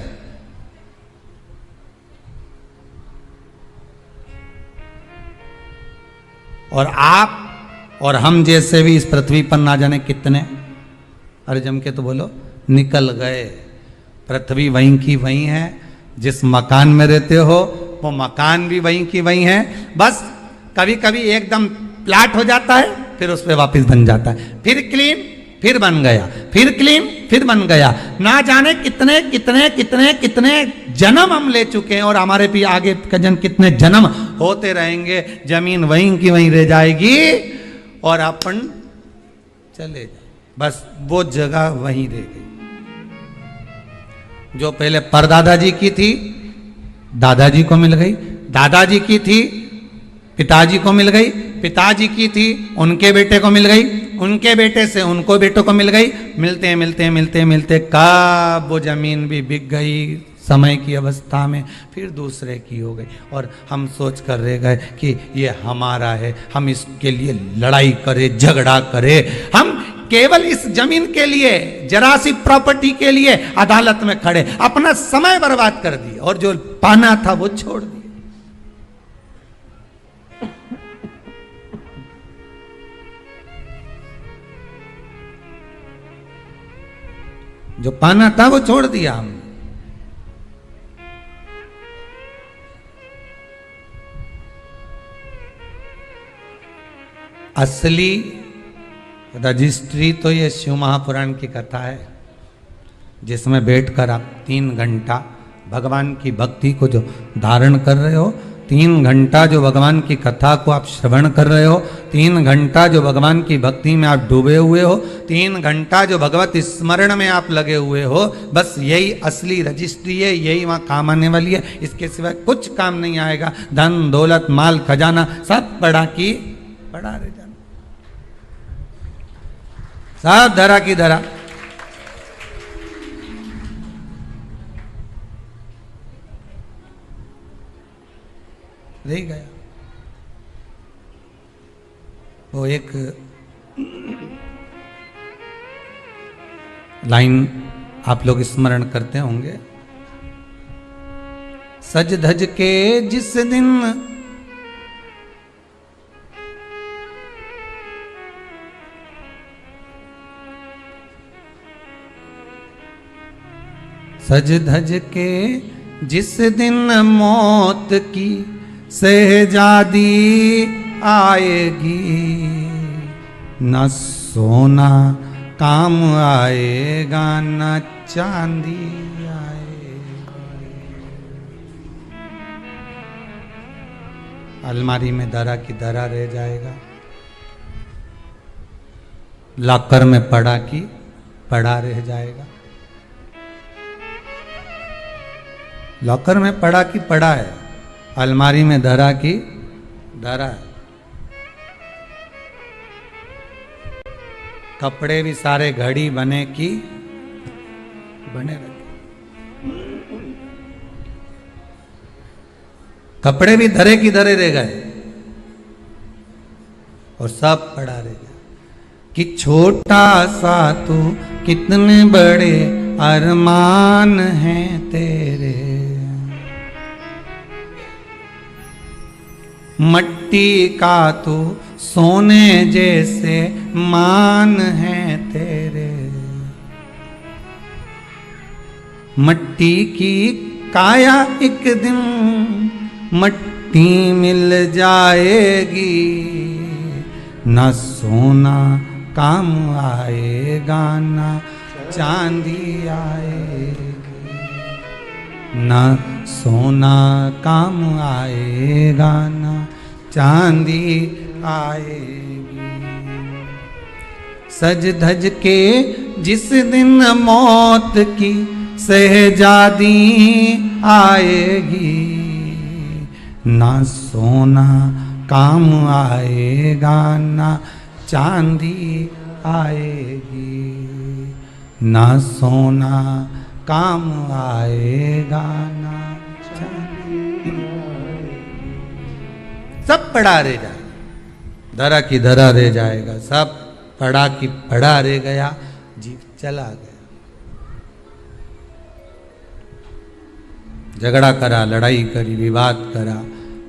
और आप और हम जैसे भी इस पृथ्वी पर ना जाने कितने, अरे जम के तो बोलो, निकल गए। पृथ्वी वहीं की वहीं है, जिस मकान में रहते हो वो मकान भी वहीं की वहीं है। बस कभी कभी एकदम प्लाट हो जाता है, फिर उस पर वापस बन जाता है, फिर क्लीन, फिर बन गया, फिर क्लीन, फिर बन गया। ना जाने कितने कितने कितने कितने जन्म हम ले चुके हैं, और हमारे भी आगे का जन्म कितने जन्म होते रहेंगे। जमीन वहीं की वहीं रह जाएगी और अपन चले जाए, बस वो जगह वहीं रह गई। जो पहले परदादाजी की थी, दादाजी को मिल गई, दादाजी की थी, पिताजी को मिल गई, पिताजी की थी, उनके बेटे को मिल गई, उनके बेटे से उनको बेटों को मिल गई। मिलते मिलते मिलते मिलते कब वो जमीन भी बिक गई समय की अवस्था में, फिर दूसरे की हो गई। और हम सोच कर रह गए कि ये हमारा है, हम इसके लिए लड़ाई करें, झगड़ा करें, हम केवल इस जमीन के लिए, जरा सी प्रॉपर्टी के लिए अदालत में खड़े, अपना समय बर्बाद कर दिए, और जो पाना था वो छोड़ दिया। जो पाना था वो छोड़ दिया हमने। असली रजिस्ट्री तो ये शिव महापुराण की कथा है, जिसमें बैठकर आप 3 घंटा भगवान की भक्ति को जो धारण कर रहे हो, 3 घंटा जो भगवान की कथा को आप श्रवण कर रहे हो, 3 घंटा जो भगवान की भक्ति में आप डूबे हुए हो, 3 घंटा जो भगवत स्मरण में आप लगे हुए हो, बस यही असली रजिस्ट्री है, यही वहाँ काम आने वाली है। इसके सिवाय कुछ काम नहीं आएगा। धन दौलत माल खजाना सब पड़ा की पड़ा रह जाना, सब धरा की धरा। रह गया। वो एक लाइन आप लोग स्मरण करते होंगे, सज धज के जिस दिन सज धज के जिस दिन मौत की शहजादी आएगी, न सोना काम आएगा न चांदी आएगी। अलमारी में दरा की दरा रह जाएगा, लॉकर में पड़ा की पड़ा रह जाएगा। लॉकर में पड़ा की पड़ा है, अलमारी में धरा की धरा है। कपड़े भी सारे घड़ी बने की बने रहे, कपड़े भी धरे की धरे रह गए और सब पड़ा रह गया। कि छोटा सा तू कितने बड़े अरमान हैं तेरे, मट्टी का तो सोने जैसे मान है तेरे। मट्टी की काया एक दिन मट्टी मिल जाएगी, न सोना काम आएगा न चांदी आएगी, न सोना काम आएगा न चांदी आएगी। सज धज के जिस दिन मौत की शहजादी आएगी, ना सोना काम आएगा ना चांदी आएगी, ना सोना काम आएगा ना चांदी आएगी। सब पड़ा रह जाएगा, धरा की धरा रह जाएगा, सब पड़ा की पड़ा रह गया, जीव चला गया। झगड़ा करा, लड़ाई करी, विवाद करा,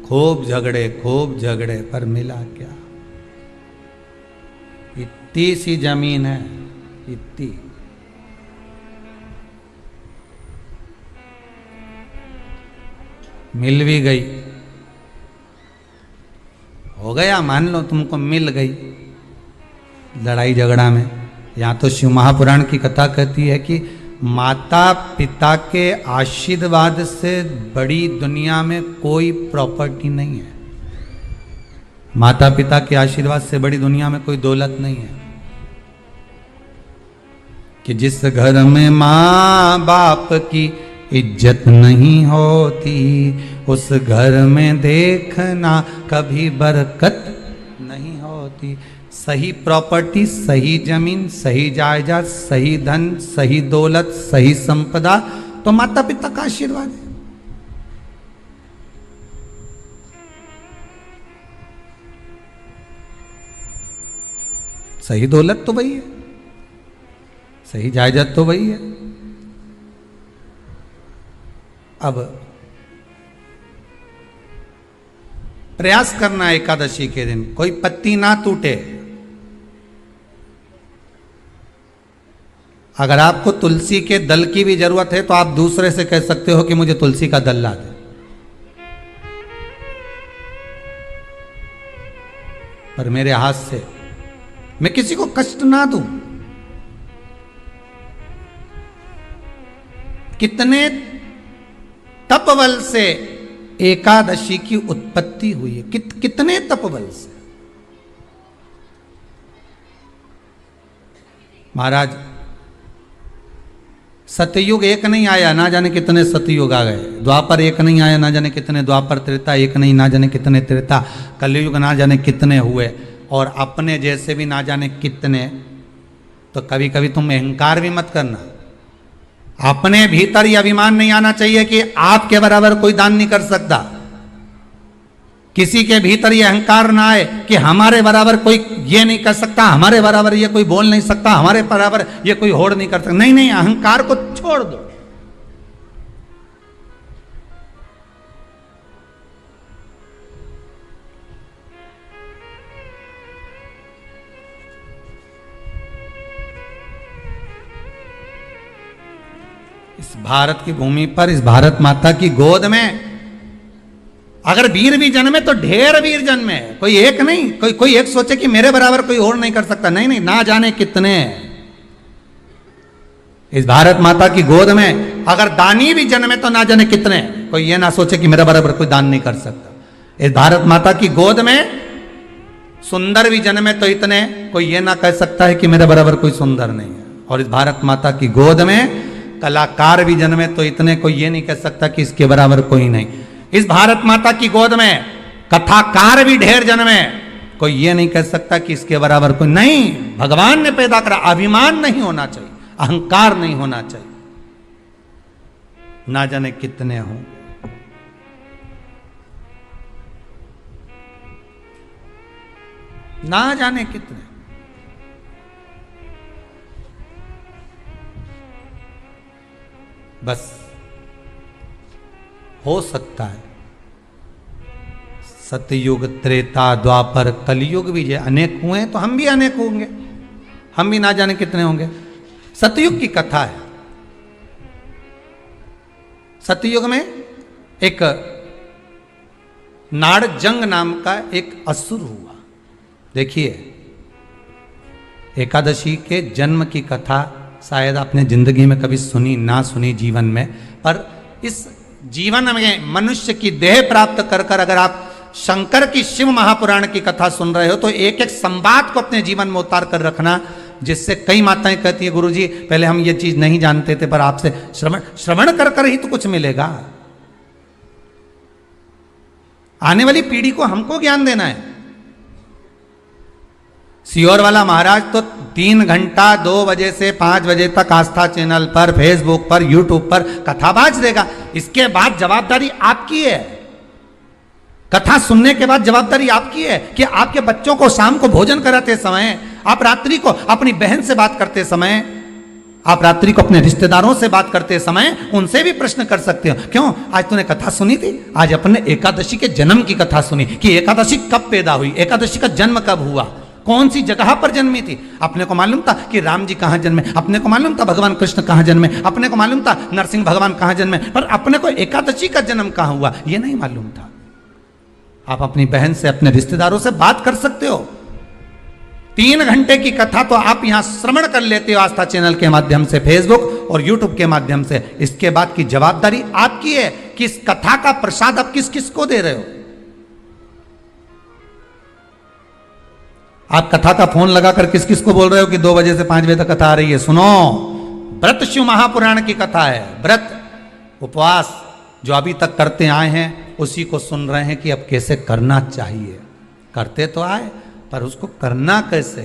खूब झगड़े पर मिला क्या? इतनी सी जमीन है, इतनी। मिल भी गई, हो गया, मान लो तुमको मिल गई लड़ाई झगड़ा में। यहाँ तो शिव महापुराण की कथा कहती है कि माता पिता के आशीर्वाद से बड़ी दुनिया में कोई प्रॉपर्टी नहीं है। माता पिता के आशीर्वाद से बड़ी दुनिया में कोई दौलत नहीं है। कि जिस घर में माँ बाप की इज्जत नहीं होती, उस घर में देखना कभी बरकत नहीं होती। सही प्रॉपर्टी, सही जमीन, सही जायदाद, सही धन, सही दौलत, सही संपदा तो माता पिता का आशीर्वाद है। सही दौलत तो वही है, सही जायदाद तो वही है। अब प्रयास करना एकादशी के दिन कोई पत्ती ना टूटे। अगर आपको तुलसी के दल की भी जरूरत है तो आप दूसरे से कह सकते हो कि मुझे तुलसी का दल ला दे। पर मेरे हाथ से मैं किसी को कष्ट ना दूं। कितने तपबल से एकादशी की उत्पत्ति हुई है, कितने तपबल से। महाराज सतयुग एक नहीं आया, ना जाने कितने सतयुग आ गए। द्वापर एक नहीं आया, ना जाने कितने द्वापर। त्रेता एक नहीं, ना जाने कितने त्रेता। कलयुग ना जाने कितने हुए, और अपने जैसे भी ना जाने कितने। तो कभी कभी तुम अहंकार भी मत करना। अपने भीतर यह अभिमान नहीं आना चाहिए कि आपके बराबर कोई दान नहीं कर सकता। किसी के भीतर यह अहंकार ना आए कि हमारे बराबर कोई ये नहीं कर सकता, हमारे बराबर ये कोई बोल नहीं सकता, हमारे बराबर ये कोई होड़ नहीं कर सकता। नहीं नहीं, अहंकार को छोड़ दो। इस भारत की भूमि पर, इस भारत माता की गोद में अगर वीर भी जन्मे तो ढेर वीर जन्मे, कोई एक नहीं। कोई एक सोचे कि मेरे बराबर कोई और नहीं कर सकता, नहीं नहीं, ना जाने कितने। इस भारत माता की गोद में अगर दानी भी जन्मे तो ना जाने कितने, कोई ये ना सोचे कि मेरे बराबर कोई दान नहीं कर सकता। इस भारत माता की गोद में सुंदर भी जन्मे तो इतने, कोई ये ना कह सकता है कि मेरे बराबर कोई सुंदर नहीं है। और इस भारत माता की गोद में कलाकार भी जन्मे तो इतने, कोई ये नहीं कह सकता कि इसके बराबर कोई नहीं। इस भारत माता की गोद में कथाकार भी ढेर जन्मे, कोई ये नहीं कह सकता कि इसके बराबर कोई नहीं। भगवान ने पैदा करा, अभिमान नहीं होना चाहिए, अहंकार नहीं होना चाहिए। ना जाने कितने हों, ना जाने कितने। बस हो सकता है सतयुग, त्रेता, द्वापर, कलयुग भी जो अनेक हुए तो हम भी अनेक होंगे, हम भी ना जाने कितने होंगे। सतयुग की कथा है। सतयुग में एक नाड़जंग नाम का एक असुर हुआ। देखिए, एकादशी के जन्म की कथा शायद आपने जिंदगी में कभी सुनी ना सुनी जीवन में, पर इस जीवन में मनुष्य की देह प्राप्त कर कर अगर आप शंकर की शिव महापुराण की कथा सुन रहे हो तो एक एक संवाद को अपने जीवन में उतार कर रखना, जिससे कई माताएं कहती है गुरुजी पहले हम ये चीज नहीं जानते थे, पर आपसे श्रवण कर कर ही तो कुछ मिलेगा। आने वाली पीढ़ी को हमको ज्ञान देना है। सियोर वाला महाराज तो 3 घंटा 2 बजे से 5 बजे तक आस्था चैनल पर, फेसबुक पर, यूट्यूब पर कथाबाज देगा। इसके बाद जवाबदारी आपकी है। कथा सुनने के बाद जवाबदारी आपकी है कि आपके बच्चों को शाम को भोजन कराते समय, आप रात्रि को अपनी बहन से बात करते समय, आप रात्रि को अपने रिश्तेदारों से बात करते समय उनसे भी प्रश्न कर सकते हो। क्यों आज तूने कथा सुनी थी? आज अपने एकादशी के जन्म की कथा सुनी कि एकादशी कब पैदा हुई, एकादशी का जन्म कब हुआ, कौन सी जगह पर जन्मी थी। अपने को मालूम था कि राम जी कहां जन्मे, अपने को मालूम था भगवान कृष्ण कहां जन्मे, अपने को मालूम था नरसिंह भगवान कहां जन्मे, पर अपने को एकादशी का जन्म कहां हुआ यह नहीं मालूम था। आप अपनी बहन से, अपने रिश्तेदारों से बात कर सकते हो। 3 घंटे की कथा तो आप यहां श्रवण कर लेते हो आस्था चैनल के माध्यम से, फेसबुक और यूट्यूब के माध्यम से। इसके बाद की जवाबदारी आपकी है कि इस कथा का प्रसाद आप किस किस को दे रहे हो। आप कथा का फोन लगाकर किस किस को बोल रहे हो कि 2 बजे से 5 बजे तक कथा आ रही है, सुनो। व्रत शिव महापुराण की कथा है। व्रत, उपवास जो अभी तक करते आए हैं उसी को सुन रहे हैं कि अब कैसे करना चाहिए। करते तो आए पर उसको करना कैसे।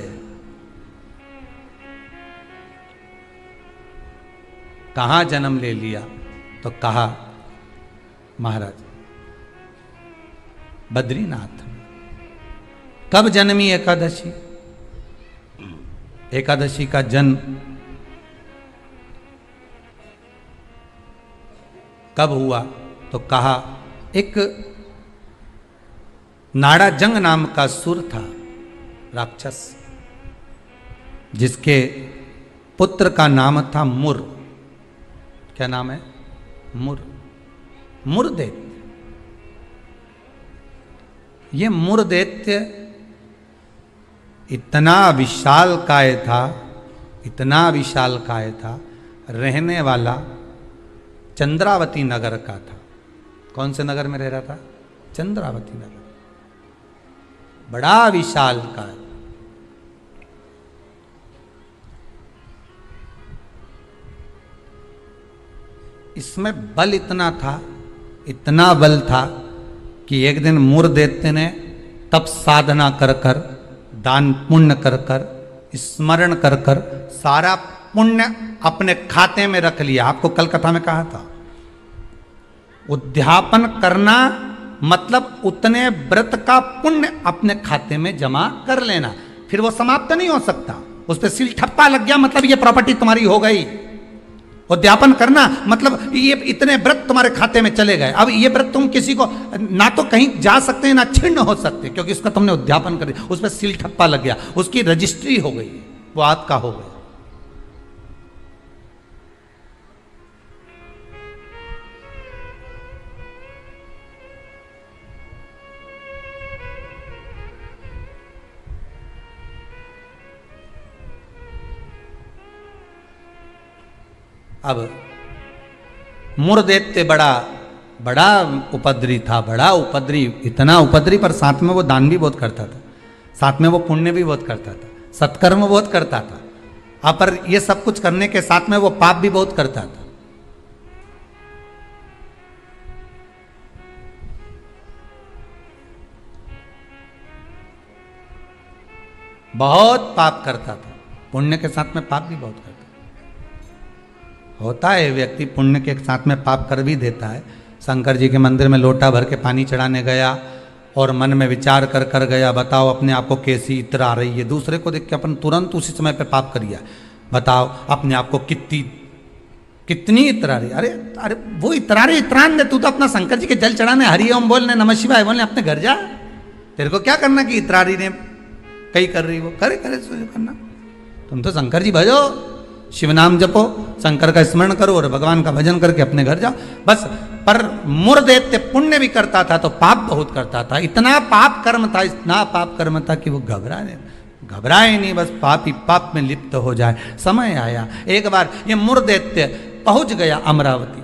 कहां जन्म ले लिया तो कहा महाराज बद्रीनाथ। कब जन्मी एकादशी? एकादशी का जन्म कब हुआ तो कहा एक नाड़ाजंग नाम का सुर था, राक्षस, जिसके पुत्र का नाम था मुर। क्या नाम है? मुर। मुरदैत्य। ये मुरदैत्य इतना विशालकाय था, इतना विशालकाय था, रहने वाला चंद्रावती नगर का था। कौन से नगर में रह रहा था? चंद्रावती नगर। बड़ा विशालकाय। इसमें बल इतना था, इतना बल था कि एक दिन मुरदैत्य ने तप साधना कर कर, दान पुण्य कर कर, स्मरण कर कर सारा पुण्य अपने खाते में रख लिया। आपको कल कथा में कहा था, उद्यापन करना मतलब उतने व्रत का पुण्य अपने खाते में जमा कर लेना, फिर वो समाप्त नहीं हो सकता। उस पर सील ठप्पा लग गया मतलब ये प्रॉपर्टी तुम्हारी हो गई। उद्यापन करना मतलब ये इतने व्रत तुम्हारे खाते में चले गए। अब ये व्रत तुम किसी को ना तो कहीं जा सकते हैं ना छिन्न हो सकते, क्योंकि उसका तुमने उद्यापन कर दिया, उस पर सील ठप्पा लग गया, उसकी रजिस्ट्री हो गई, वो आपका हो गया। अब मुरदैत्य बड़ा बड़ा उपद्री था, बड़ा उपद्री, इतना उपद्री, पर साथ में वो दान भी बहुत करता था, साथ में वो पुण्य भी बहुत करता था, सत्कर्म बहुत करता था। अब पर ये सब कुछ करने के साथ में वो पाप भी बहुत करता था। बहुत पाप करता था, पुण्य के साथ में पाप भी बहुत करता था। होता है व्यक्ति पुण्य के साथ में पाप कर भी देता है। शंकर जी के मंदिर में लोटा भर के पानी चढ़ाने गया और मन में विचार कर कर गया, बताओ अपने आप को कैसी इत्र आ रही है, दूसरे को देख के अपन तुरंत उसी समय पे पाप कर लिया। बताओ अपने आप को कितनी इत्र आ रही। अरे अरे वो इतरारे इतरान दे, तू तो अपना शंकर जी के जल चढ़ाने हरिओम बोलने, नमः शिवाय बोलने अपने घर जा। तेरे को क्या करना कि इतरारी ने कई कर रही, वो करे करना। तुम तो शंकर जी भजो, शिव नाम जपो, शंकर का स्मरण करो और भगवान का भजन करके अपने घर जाओ बस। पर मुरदैत्य पुण्य भी करता था तो पाप बहुत करता था। इतना पाप कर्म था, इतना पाप कर्म था कि वो घबराए नहीं, बस पाप ही पाप में लिप्त हो जाए। समय आया, एक बार ये मुरदैत्य पहुंच गया अमरावती,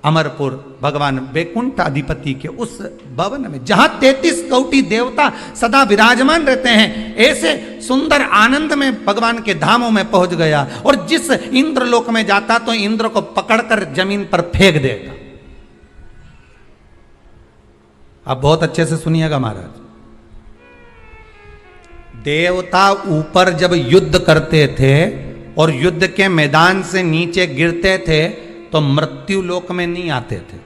अमरपुर, भगवान वैकुंठ अधिपति के उस भवन में जहां 33 कोटि देवता सदा विराजमान रहते हैं। ऐसे सुंदर आनंद में भगवान के धामों में पहुंच गया और जिस इंद्र लोक में जाता तो इंद्र को पकड़कर जमीन पर फेंक देता। अब बहुत अच्छे से सुनिएगा महाराज, देवता ऊपर जब युद्ध करते थे और युद्ध के मैदान से नीचे गिरते थे तो मृत्यु लोक में नहीं आते थे।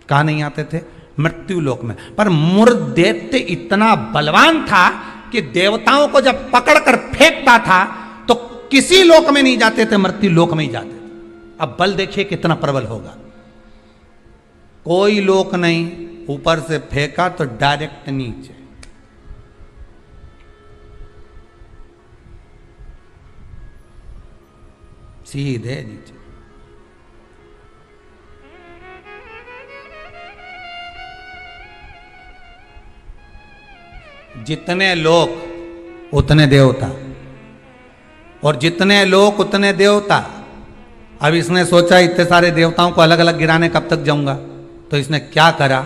कहाँ नहीं आते थे? मृत्यु लोक में। पर मुरदैत्य इतना बलवान था कि देवताओं को जब पकड़कर फेंकता था तो किसी लोक में नहीं जाते थे, मृत्यु लोक में ही जाते थे। अब बल देखिए कितना प्रबल होगा। कोई लोक नहीं, ऊपर से फेंका तो डायरेक्ट नीचे। सीधे नीचे। जितने लोक उतने देवता, और जितने लोक उतने देवता। अब इसने सोचा इतने सारे देवताओं को अलग अलग गिराने कब तक जाऊंगा, तो इसने क्या करा,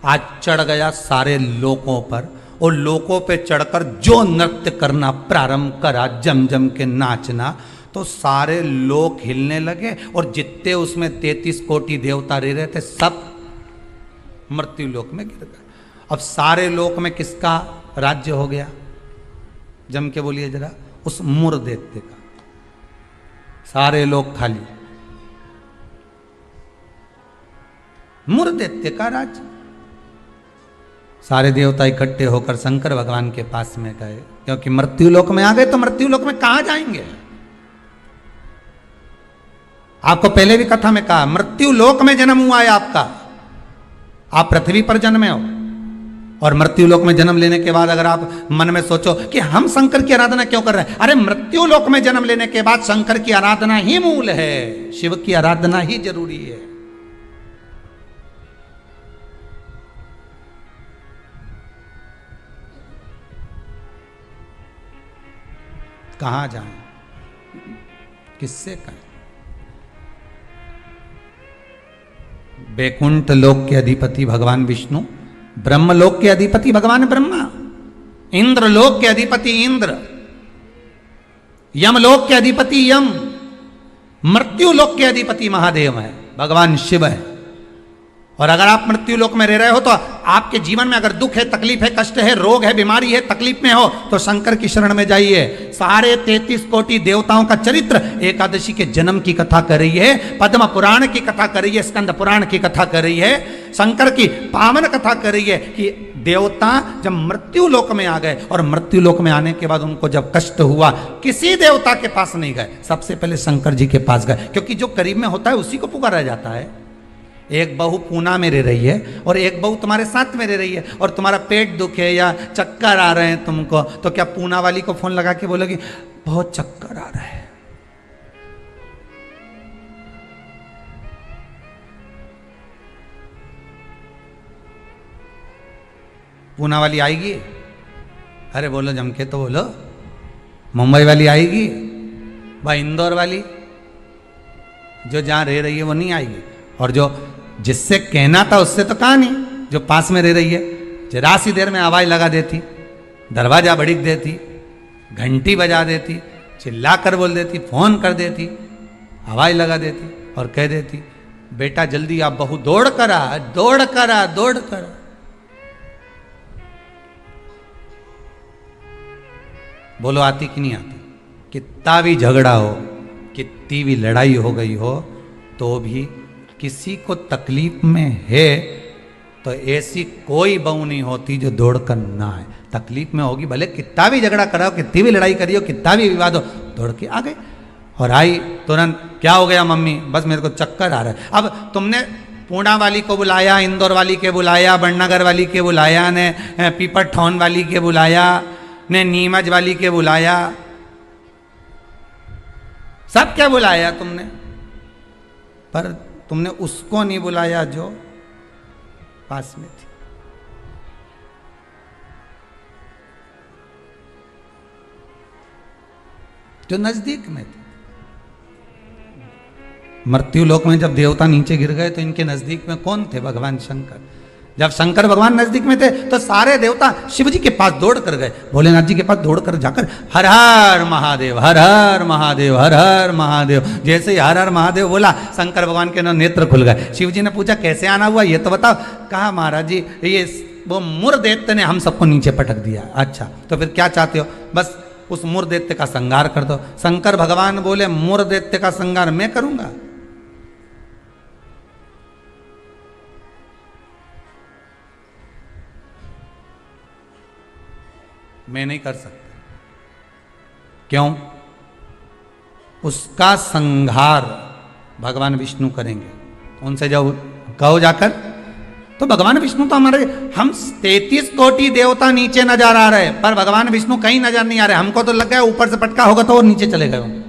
आज चढ़ गया सारे लोकों पर और लोकों पे चढ़कर जो नृत्य करना प्रारंभ करा, जम जम के नाचना, तो सारे लोक हिलने लगे और जितने उसमें 33 कोटि देवता रह रहे थे सब मृत्यु लोक में गिर गए। अब सारे लोक में किसका राज्य हो गया? जम के बोलिए जरा, उस मुरदैत्य का। सारे लोग खाली, मुरदैत्य का राज्य। सारे देवता इकट्ठे होकर शंकर भगवान के पास में गए, क्योंकि मृत्यु लोक में आ गए तो मृत्यु लोक में कहां जाएंगे। आपको पहले भी कथा में कहा, मृत्यु लोक में जन्म हुआ है आपका, आप पृथ्वी पर जन्मे हो। और मृत्यु लोक में जन्म लेने के बाद अगर आप मन में सोचो कि हम शंकर की आराधना क्यों कर रहे हैं, अरे मृत्यु लोक में जन्म लेने के बाद शंकर की आराधना ही मूल है, शिव की आराधना ही जरूरी है। कहां जाएं, किससे कहें? वैकुंठ लोक के अधिपति भगवान विष्णु, ब्रह्मलोक के अधिपति भगवान ब्रह्मा, इंद्र लोक के अधिपति इंद्र, यमलोक के अधिपति यम, मृत्यु लोक के अधिपति महादेव है, भगवान शिव है। और अगर आप मृत्यु लोक में रह रहे हो तो आपके जीवन में अगर दुख है, तकलीफ है, कष्ट है, रोग है, बीमारी है, तकलीफ में हो तो शंकर की शरण में जाइए। सारे 33 कोटि देवताओं का चरित्र एकादशी के जन्म की कथा कर रही है, पद्म पुराण की कथा कर रही है, स्कंद पुराण की कथा कर रही है, शंकर की पावन कथा कर रही है कि देवता जब मृत्यु लोक में आ गए और मृत्यु लोक में आने के बाद उनको जब कष्ट हुआ, किसी देवता के पास नहीं गए, सबसे पहले शंकर जी के पास गए, क्योंकि जो करीब में होता है उसी को पुकारा जाता है। एक बहू पूना में रह रही है और एक बहू तुम्हारे साथ में रह रही है और तुम्हारा पेट दुखे या चक्कर आ रहे हैं तुमको, तो क्या पूना वाली को फोन लगा के बोलोगी बहुत चक्कर आ रहा है? पूना वाली आएगी? अरे बोलो जम के तो बोलो। मुंबई वाली आएगी? भाई इंदौर वाली? जो जहाँ रह रही है वो नहीं आएगी, और जो जिससे कहना था उससे तो कहा नहीं, जो पास में रह रही है जरा सी देर में आवाज लगा देती, दरवाजा भड़क देती, घंटी बजा देती, चिल्ला कर बोल देती, फोन कर देती, आवाज लगा देती और कह देती बेटा जल्दी आप बहू दौड़ कर आ, दौड़ कर आ, दौड़ कर आ। बोलो आती कि नहीं आती? कितना भी झगड़ा हो, कितनी भी लड़ाई हो गई हो, तो भी किसी को तकलीफ में है तो ऐसी कोई बहू नहीं होती जो दौड़ कर ना आए। तकलीफ में होगी, भले कितना भी झगड़ा कराओ, कितनी भी लड़ाई करियो, कितना भी विवाद हो, दौड़ के आ गए। और आई तुरंत, क्या हो गया मम्मी? बस मेरे को चक्कर आ रहा है। अब तुमने पूना वाली को बुलाया, इंदौर वाली के बुलाया, बड़नगर वाली के बुलाया, ने पीपरठौन वाली के बुलाया, ने नीमच वाली के बुलाया, सब क्या बुलाया तुमने, पर तुमने उसको नहीं बुलाया जो पास में थी। जो नजदीक में थे। मृत्यु लोक में जब देवता नीचे गिर गए तो इनके नजदीक में कौन थे? भगवान शंकर। जब शंकर भगवान नजदीक में थे तो सारे देवता शिव जी के पास दौड़ कर गए, भोलेनाथ जी के पास दौड़ कर जाकर हर हर महादेव, हर हर महादेव, हर हर महादेव। जैसे ही हर हर महादेव बोला, शंकर भगवान के नेत्र खुल गए। शिव जी ने पूछा कैसे आना हुआ ये तो बताओ। कहा महाराज जी ये वो मुर दैत्य ने हम सबको नीचे पटक दिया। अच्छा तो फिर क्या चाहते हो? बस उस मुर दैत्य का संहार कर दो। शंकर भगवान बोले मुर दैत्य का संहार मैं करूंगा? मैं नहीं कर सकता। क्यों? उसका संहार भगवान विष्णु करेंगे। उनसे जब कहो जाकर, तो भगवान विष्णु तो हमारे, हम 33 कोटि देवता नीचे नजर आ रहे, पर भगवान विष्णु कहीं नजर नहीं आ रहे। हमको तो लग गया ऊपर से पटका होगा तो वो नीचे चले गए होंगे।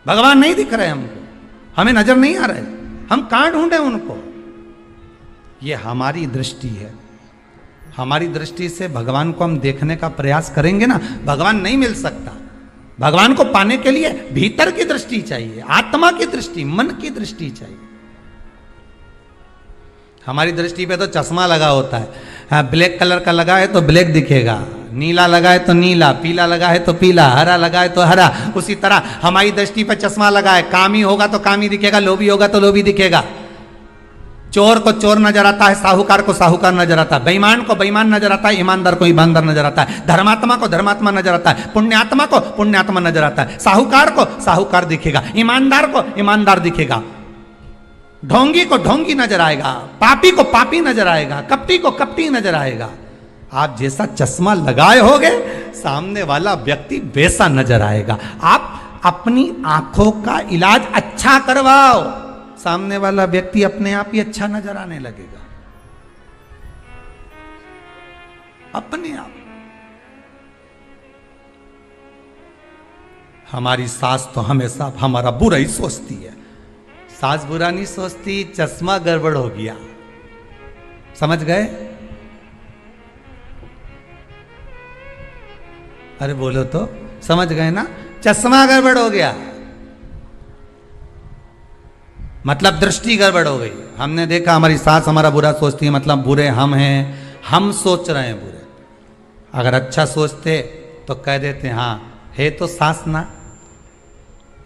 भगवान नहीं दिख रहे हमको, हमें नजर नहीं आ रहे, हम कहां ढूंढे उनको? ये हमारी दृष्टि है। हमारी दृष्टि से भगवान को हम देखने का प्रयास करेंगे ना, भगवान नहीं मिल सकता। भगवान को पाने के लिए भीतर की दृष्टि चाहिए, आत्मा की दृष्टि, मन की दृष्टि चाहिए। हमारी दृष्टि पे तो चश्मा लगा होता है, हाँ, ब्लैक कलर का लगा है तो ब्लैक दिखेगा, नीला लगा है तो नीला, पीला लगा है तो पीला, हरा लगा है तो हरा। उसी तरह हमारी दृष्टि पे चश्मा लगा है, कामी होगा तो कामी दिखेगा, लोभी होगा तो लोभी दिखेगा। चोर को चोर नजर आता है, साहूकार को साहूकार नजर आता है, बेईमान को बेईमान नजर आता है, ईमानदार को ईमानदार नजर आता है, धर्मात्मा को धर्मात्मा नजर आता है, पुण्यात्मा को पुण्यात्मा नजर आता है। साहूकार को साहूकार दिखेगा, ईमानदार को ईमानदार दिखेगा, ढोंगी को ढोंगी नजर आएगा, पापी को पापी नजर आएगा, कपटी को कपटी नजर आएगा। आप जैसा चश्मा लगाए होगे, सामने वाला व्यक्ति वैसा नजर आएगा। आप अपनी आंखों का इलाज अच्छा करवाओ, सामने वाला व्यक्ति अपने आप ही अच्छा नजर आने लगेगा, अपने आप। हमारी सास तो हमेशा हमारा बुरा ही सोचती है। सास बुरा नहीं सोचती, चश्मा गड़बड़ हो गया। समझ गए? अरे बोलो तो, समझ गए ना? चश्मा गड़बड़ हो गया मतलब दृष्टि गड़बड़ हो गई। हमने देखा हमारी सास हमारा बुरा सोचती है, मतलब बुरे हम हैं, हम सोच रहे हैं बुरे। अगर अच्छा सोचते तो कह देते हाँ है तो सास ना,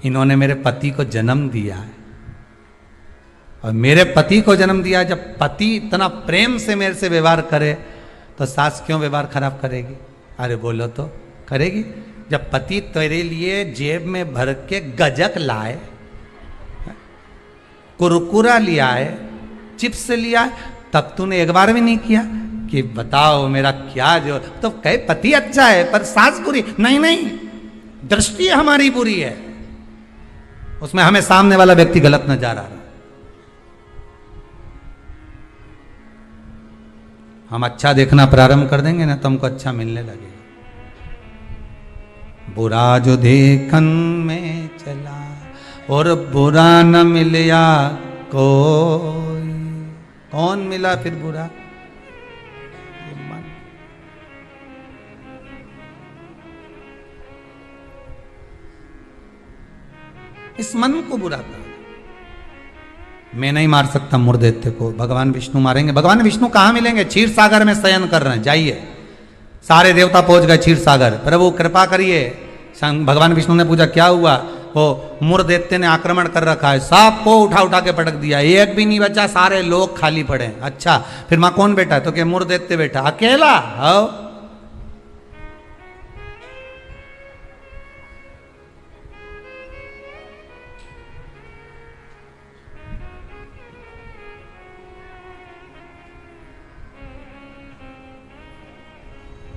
इन्होंने मेरे पति को जन्म दिया है, और मेरे पति को जन्म दिया। जब पति इतना प्रेम से मेरे से व्यवहार करे तो सास क्यों व्यवहार खराब करेगी? अरे बोलो तो, करेगी। जब पति तेरे लिए जेब में भर के गजक लाए, कुरकुरा लिया है, चिप्स लिया है, तब तूने एक बार भी नहीं किया कि बताओ मेरा क्या जो, तो कहे पति अच्छा है पर सास बुरी। नहीं नहीं, दृष्टि हमारी बुरी है, उसमें हमें सामने वाला व्यक्ति गलत नजर आ रहा। हम अच्छा देखना प्रारंभ कर देंगे ना तो हमको अच्छा मिलने लगेगा। बुरा जो देखन में चला और बुरा न मिलया कोई, कौन मिला फिर बुरा? ये मन। इस मन को बुरा करना। मैं नहीं मार सकता मुर्दैत्य को, भगवान विष्णु मारेंगे। भगवान विष्णु कहाँ मिलेंगे? क्षीर सागर में शयन कर रहे हैं, जाइए। सारे देवता पहुंच गए क्षीर सागर। प्रभु कृपा करिए। भगवान विष्णु ने पूछा क्या हुआ? वो मुर्दैत्य ने आक्रमण कर रखा है, सबको उठा उठा के पटक दिया, एक भी नहीं बचा, सारे लोग खाली पड़े। अच्छा, फिर मां कौन बैठा? तो क्या मुर्दैत्य बैठा अकेला? हो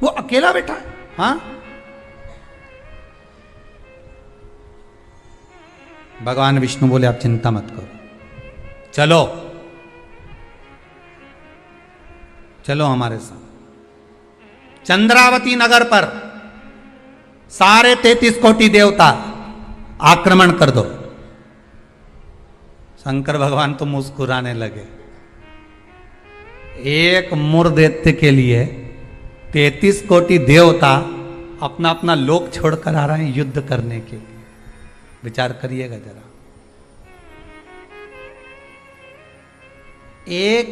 वो अकेला बैठा है। हाँ, भगवान विष्णु बोले आप चिंता मत करो, चलो चलो हमारे साथ। चंद्रावती नगर पर सारे 33 कोटि देवता आक्रमण कर दो। शंकर भगवान तो मुस्कुराने लगे। एक मुर्दैत्य के लिए 33 कोटि देवता अपना अपना लोक छोड़कर आ रहे हैं युद्ध करने के लिए। विचार करिएगा जरा। एक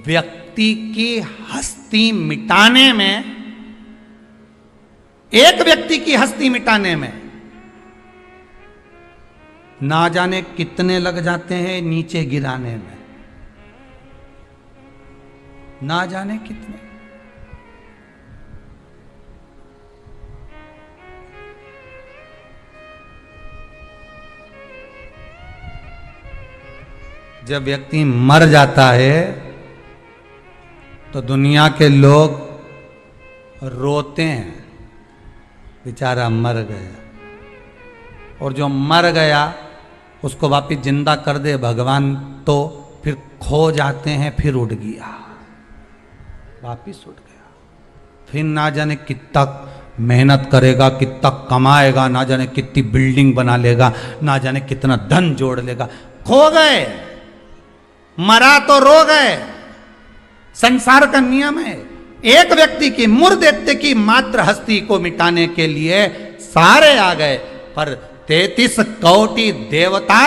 व्यक्ति की हस्ती मिटाने में, एक व्यक्ति की हस्ती मिटाने में ना जाने कितने लग जाते हैं नीचे गिराने में, ना जाने कितने। जब व्यक्ति मर जाता है तो दुनिया के लोग रोते हैं, बेचारा मर गया। और जो मर गया उसको वापिस जिंदा कर दे भगवान तो फिर खो जाते हैं, फिर उड़ गया, वापिस उड़ गया। फिर ना जाने कितना मेहनत करेगा, कितना कमाएगा, ना जाने कितनी बिल्डिंग बना लेगा, ना जाने कितना धन जोड़ लेगा, खो गए। मरा तो रो गए। संसार का नियम है। एक व्यक्ति की, मुर्दैत्य की मात्र हस्ती को मिटाने के लिए सारे आ गए, पर 33 कोटि देवता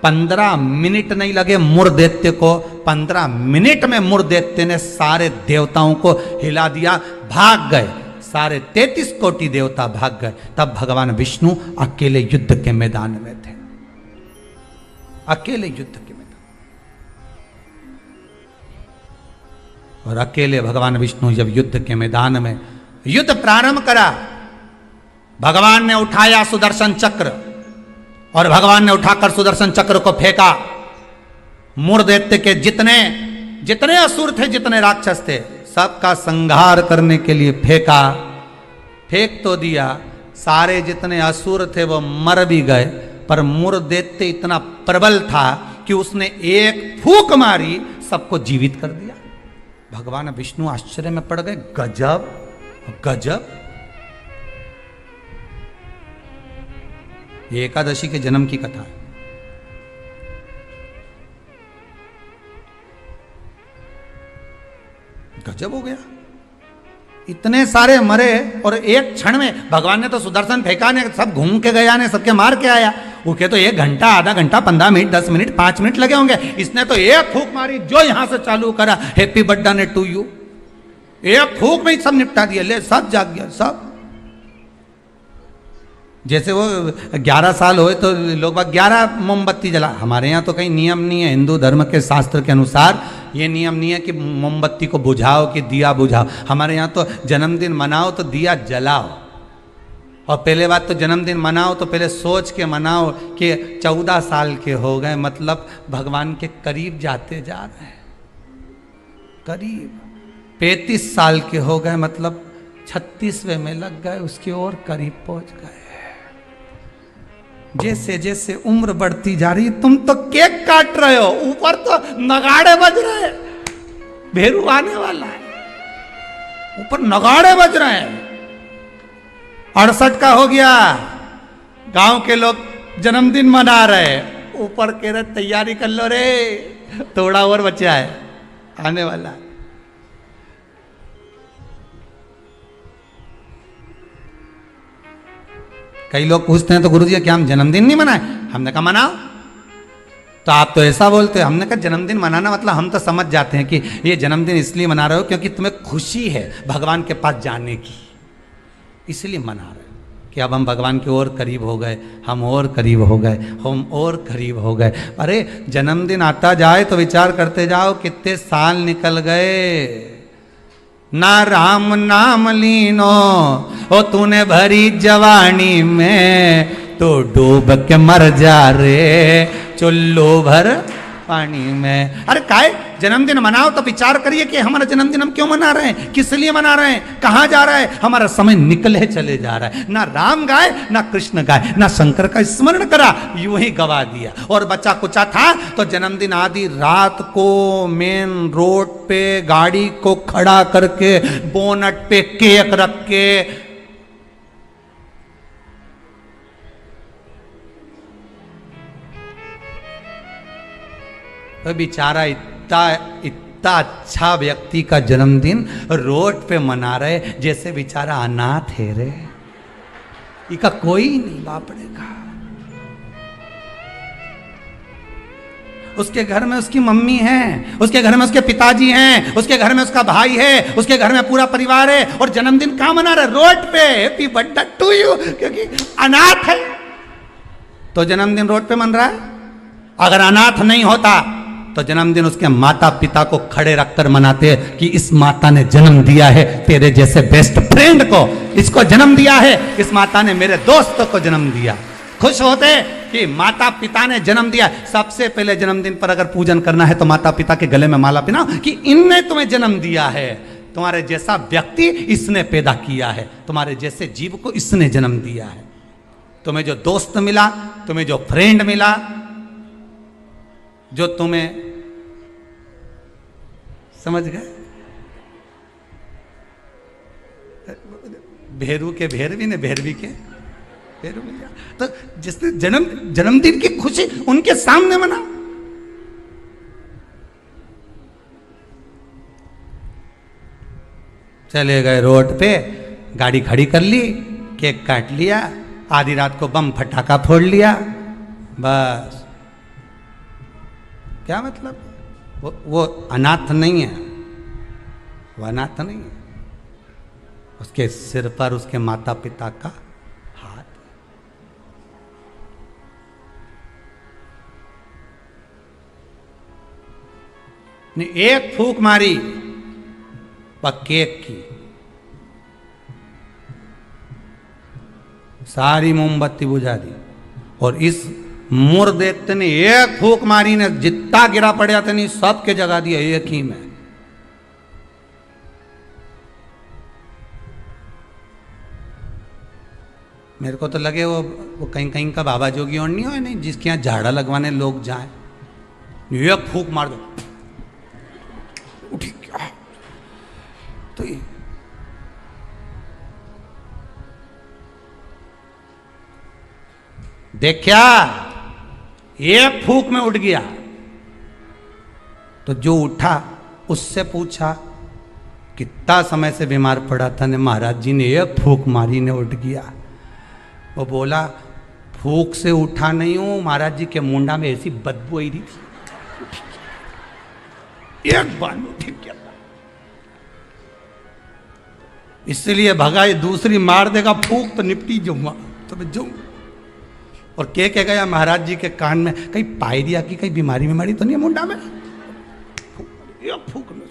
15 मिनट नहीं लगे मुर्दैत्य को। 15 मिनट में मुर्दैत्य ने सारे देवताओं को हिला दिया, भाग गए। सारे 33 कोटि देवता भाग गए। तब भगवान विष्णु अकेले युद्ध के मैदान में थे, अकेले युद्ध के मैदान। और अकेले भगवान विष्णु जब युद्ध के मैदान में युद्ध प्रारंभ करा, भगवान ने उठाया सुदर्शन चक्र और भगवान ने उठाकर सुदर्शन चक्र को फेंका। मुर्दैत्य के जितने जितने असुर थे, जितने राक्षस थे, सबका संहार करने के लिए फेंका। फेंक तो दिया, सारे जितने असुर थे वो मर भी गए, पर मुर्दैत्य इतना प्रबल था कि उसने एक फूंक मारी, सबको जीवित कर दिया। भगवान विष्णु आश्चर्य में पड़ गए, गजब गजब। ये एकादशी के जन्म की कथा है। गजब हो गया, इतने सारे मरे और एक क्षण में भगवान ने तो सुदर्शन फेंका ने, सब घूम के गया ने, सबके मार के आया। उनके तो 1 घंटा, आधा घंटा, 15 मिनट, 10 मिनट, 5 मिनट लगे होंगे। इसने तो एक फूंक मारी, जो यहां से चालू करा, हैप्पी बर्थडे टू यू, एक फूंक में ही सब निपटा दिया। ले, सब जाग गया, सब। जैसे वो 11 साल होए तो लोग 11 मोमबत्ती जला। हमारे यहाँ तो कहीं नियम नहीं है, हिंदू धर्म के शास्त्र के अनुसार ये नियम नहीं है कि मोमबत्ती को बुझाओ कि दिया बुझाओ। हमारे यहाँ तो जन्मदिन मनाओ तो दिया जलाओ। और पहले बात तो जन्मदिन मनाओ तो पहले सोच के मनाओ कि 14 साल के हो गए, मतलब भगवान के करीब जाते जा रहे हैं, करीब। 35 साल के हो गए, मतलब 36वें में लग गए, उसकी ओर करीब पहुंच गए। जैसे जैसे उम्र बढ़ती जा रही, तुम तो केक काट रहे हो, ऊपर तो नगाड़े बज रहे हैं, भेरू आने वाला है, ऊपर नगाड़े बज रहे हैं। 68 का हो गया, गांव के लोग जन्मदिन मना रहे, ऊपर कह रहे तैयारी कर लो रे, थोड़ा और बचा है, आने वाला है। कई लोग पूछते हैं तो गुरुजी क्या हम जन्मदिन नहीं मनाए? हमने कहा मनाओ। तो आप तो ऐसा बोलते हो। हमने कहा जन्मदिन मनाना मतलब हम तो समझ जाते हैं कि ये जन्मदिन इसलिए मना रहे हो क्योंकि तुम्हें खुशी है भगवान के पास जाने की, इसलिए मना रहे हो कि अब हम भगवान के और करीब हो गए, हम और करीब हो गए, हम और करीब हो गए। अरे जन्मदिन आता जाए तो विचार करते जाओ कितने साल निकल गए। ना राम नाम लीनो ओ तूने भरी जवानी में, तो डूब के मर जा रे चुल्लू भर पानी में। अरे काय जन्मदिन मनाओ तो विचार करिए कि हमारा जन्मदिन हम क्यों मना रहे हैं, किस लिए मना रहे हैं, कहाँ जा रहा है, हमारा समय निकले चले जा रहा है। ना राम गाए ना कृष्ण गाए ना शंकर का स्मरण करा, यूं ही गवा दिया। और बच्चा कुचा था तो जन्मदिन आदि रात को मेन रोड पे गाड़ी को खड़ा करके बोनट पे केक रख के तो बेचारा इतना अच्छा व्यक्ति का जन्मदिन रोड पे मना रहे जैसे बेचारा अनाथ है रे, इसका कोई नहीं बापड़ेगा। उसके घर में उसकी मम्मी है, उसके घर में उसके पिताजी हैं, उसके घर में उसका भाई है, उसके घर में पूरा परिवार है, और जन्मदिन कहां मना रहे? रोड पे। हैप्पी बर्थडे टू यू, क्योंकि अनाथ है तो जन्मदिन रोड पे मन रहा है। अगर अनाथ नहीं होता तो जन्मदिन उसके माता पिता को खड़े रखकर मनाते कि इस माता ने जन्म दिया है तेरे जैसे बेस्ट फ्रेंड को, इसको जन्म दिया है, इस माता ने मेरे दोस्त को जन्म दिया। खुश होते कि माता पिता ने जन्म दिया। सबसे पहले जन्मदिन पर अगर पूजन करना है तो माता पिता के गले में माला पहनाओ कि इनने तुम्हें जन्म दिया है, तुम्हारे जैसा व्यक्ति इसने पैदा किया है, तुम्हारे जैसे जीव को इसने जन्म दिया है। तुम्हें जो दोस्त मिला, तुम्हें जो फ्रेंड मिला, जो तुम्हें, समझ गए, भेरू के भेरवी ने भेरवी के भेरू मिल, तो जिसने जन्मदिन की खुशी उनके सामने मना। चले गए रोड पे, गाड़ी खड़ी कर ली, केक काट लिया, आधी रात को बम फटाका फोड़ लिया, बस। क्या मतलब? वो अनाथ नहीं है, वो अनाथ नहीं है, उसके सिर पर उसके माता पिता का हाथ। ने एक फूंक मारी केक की, सारी मोमबत्ती बुझा दी, और इस मुर्देते ने एक फूंक मारी ने जितना गिरा पड़ा था नहीं सबके जगा दिया एक ही में। मेरे को तो लगे वो कहीं कहीं का बाबा जोगी और नहीं हो, नहीं जिसके यहाँ झाड़ा लगवाने लोग जाए, एक फूंक मार दो उठी क्या, तो ये देखा एक फूंक में उठ गया। तो जो उठा उससे पूछा कितना समय से बीमार पड़ा था ने, महाराज जी ने एक फूंक मारी ने उठ गया। वो बोला फूंक से उठा नहीं हूं, महाराज जी के मुंडा में ऐसी बदबू आई रही थी, एक बार में उठ गया, इसलिए भगाई, दूसरी मार देगा फूंक तो निपटी जाऊंगा, तो मैं जाऊंगा। और के गया महाराज जी के कान में, कहीं पायरिया की कहीं बीमारी तो नहीं है मुंडा में, एक फूंक में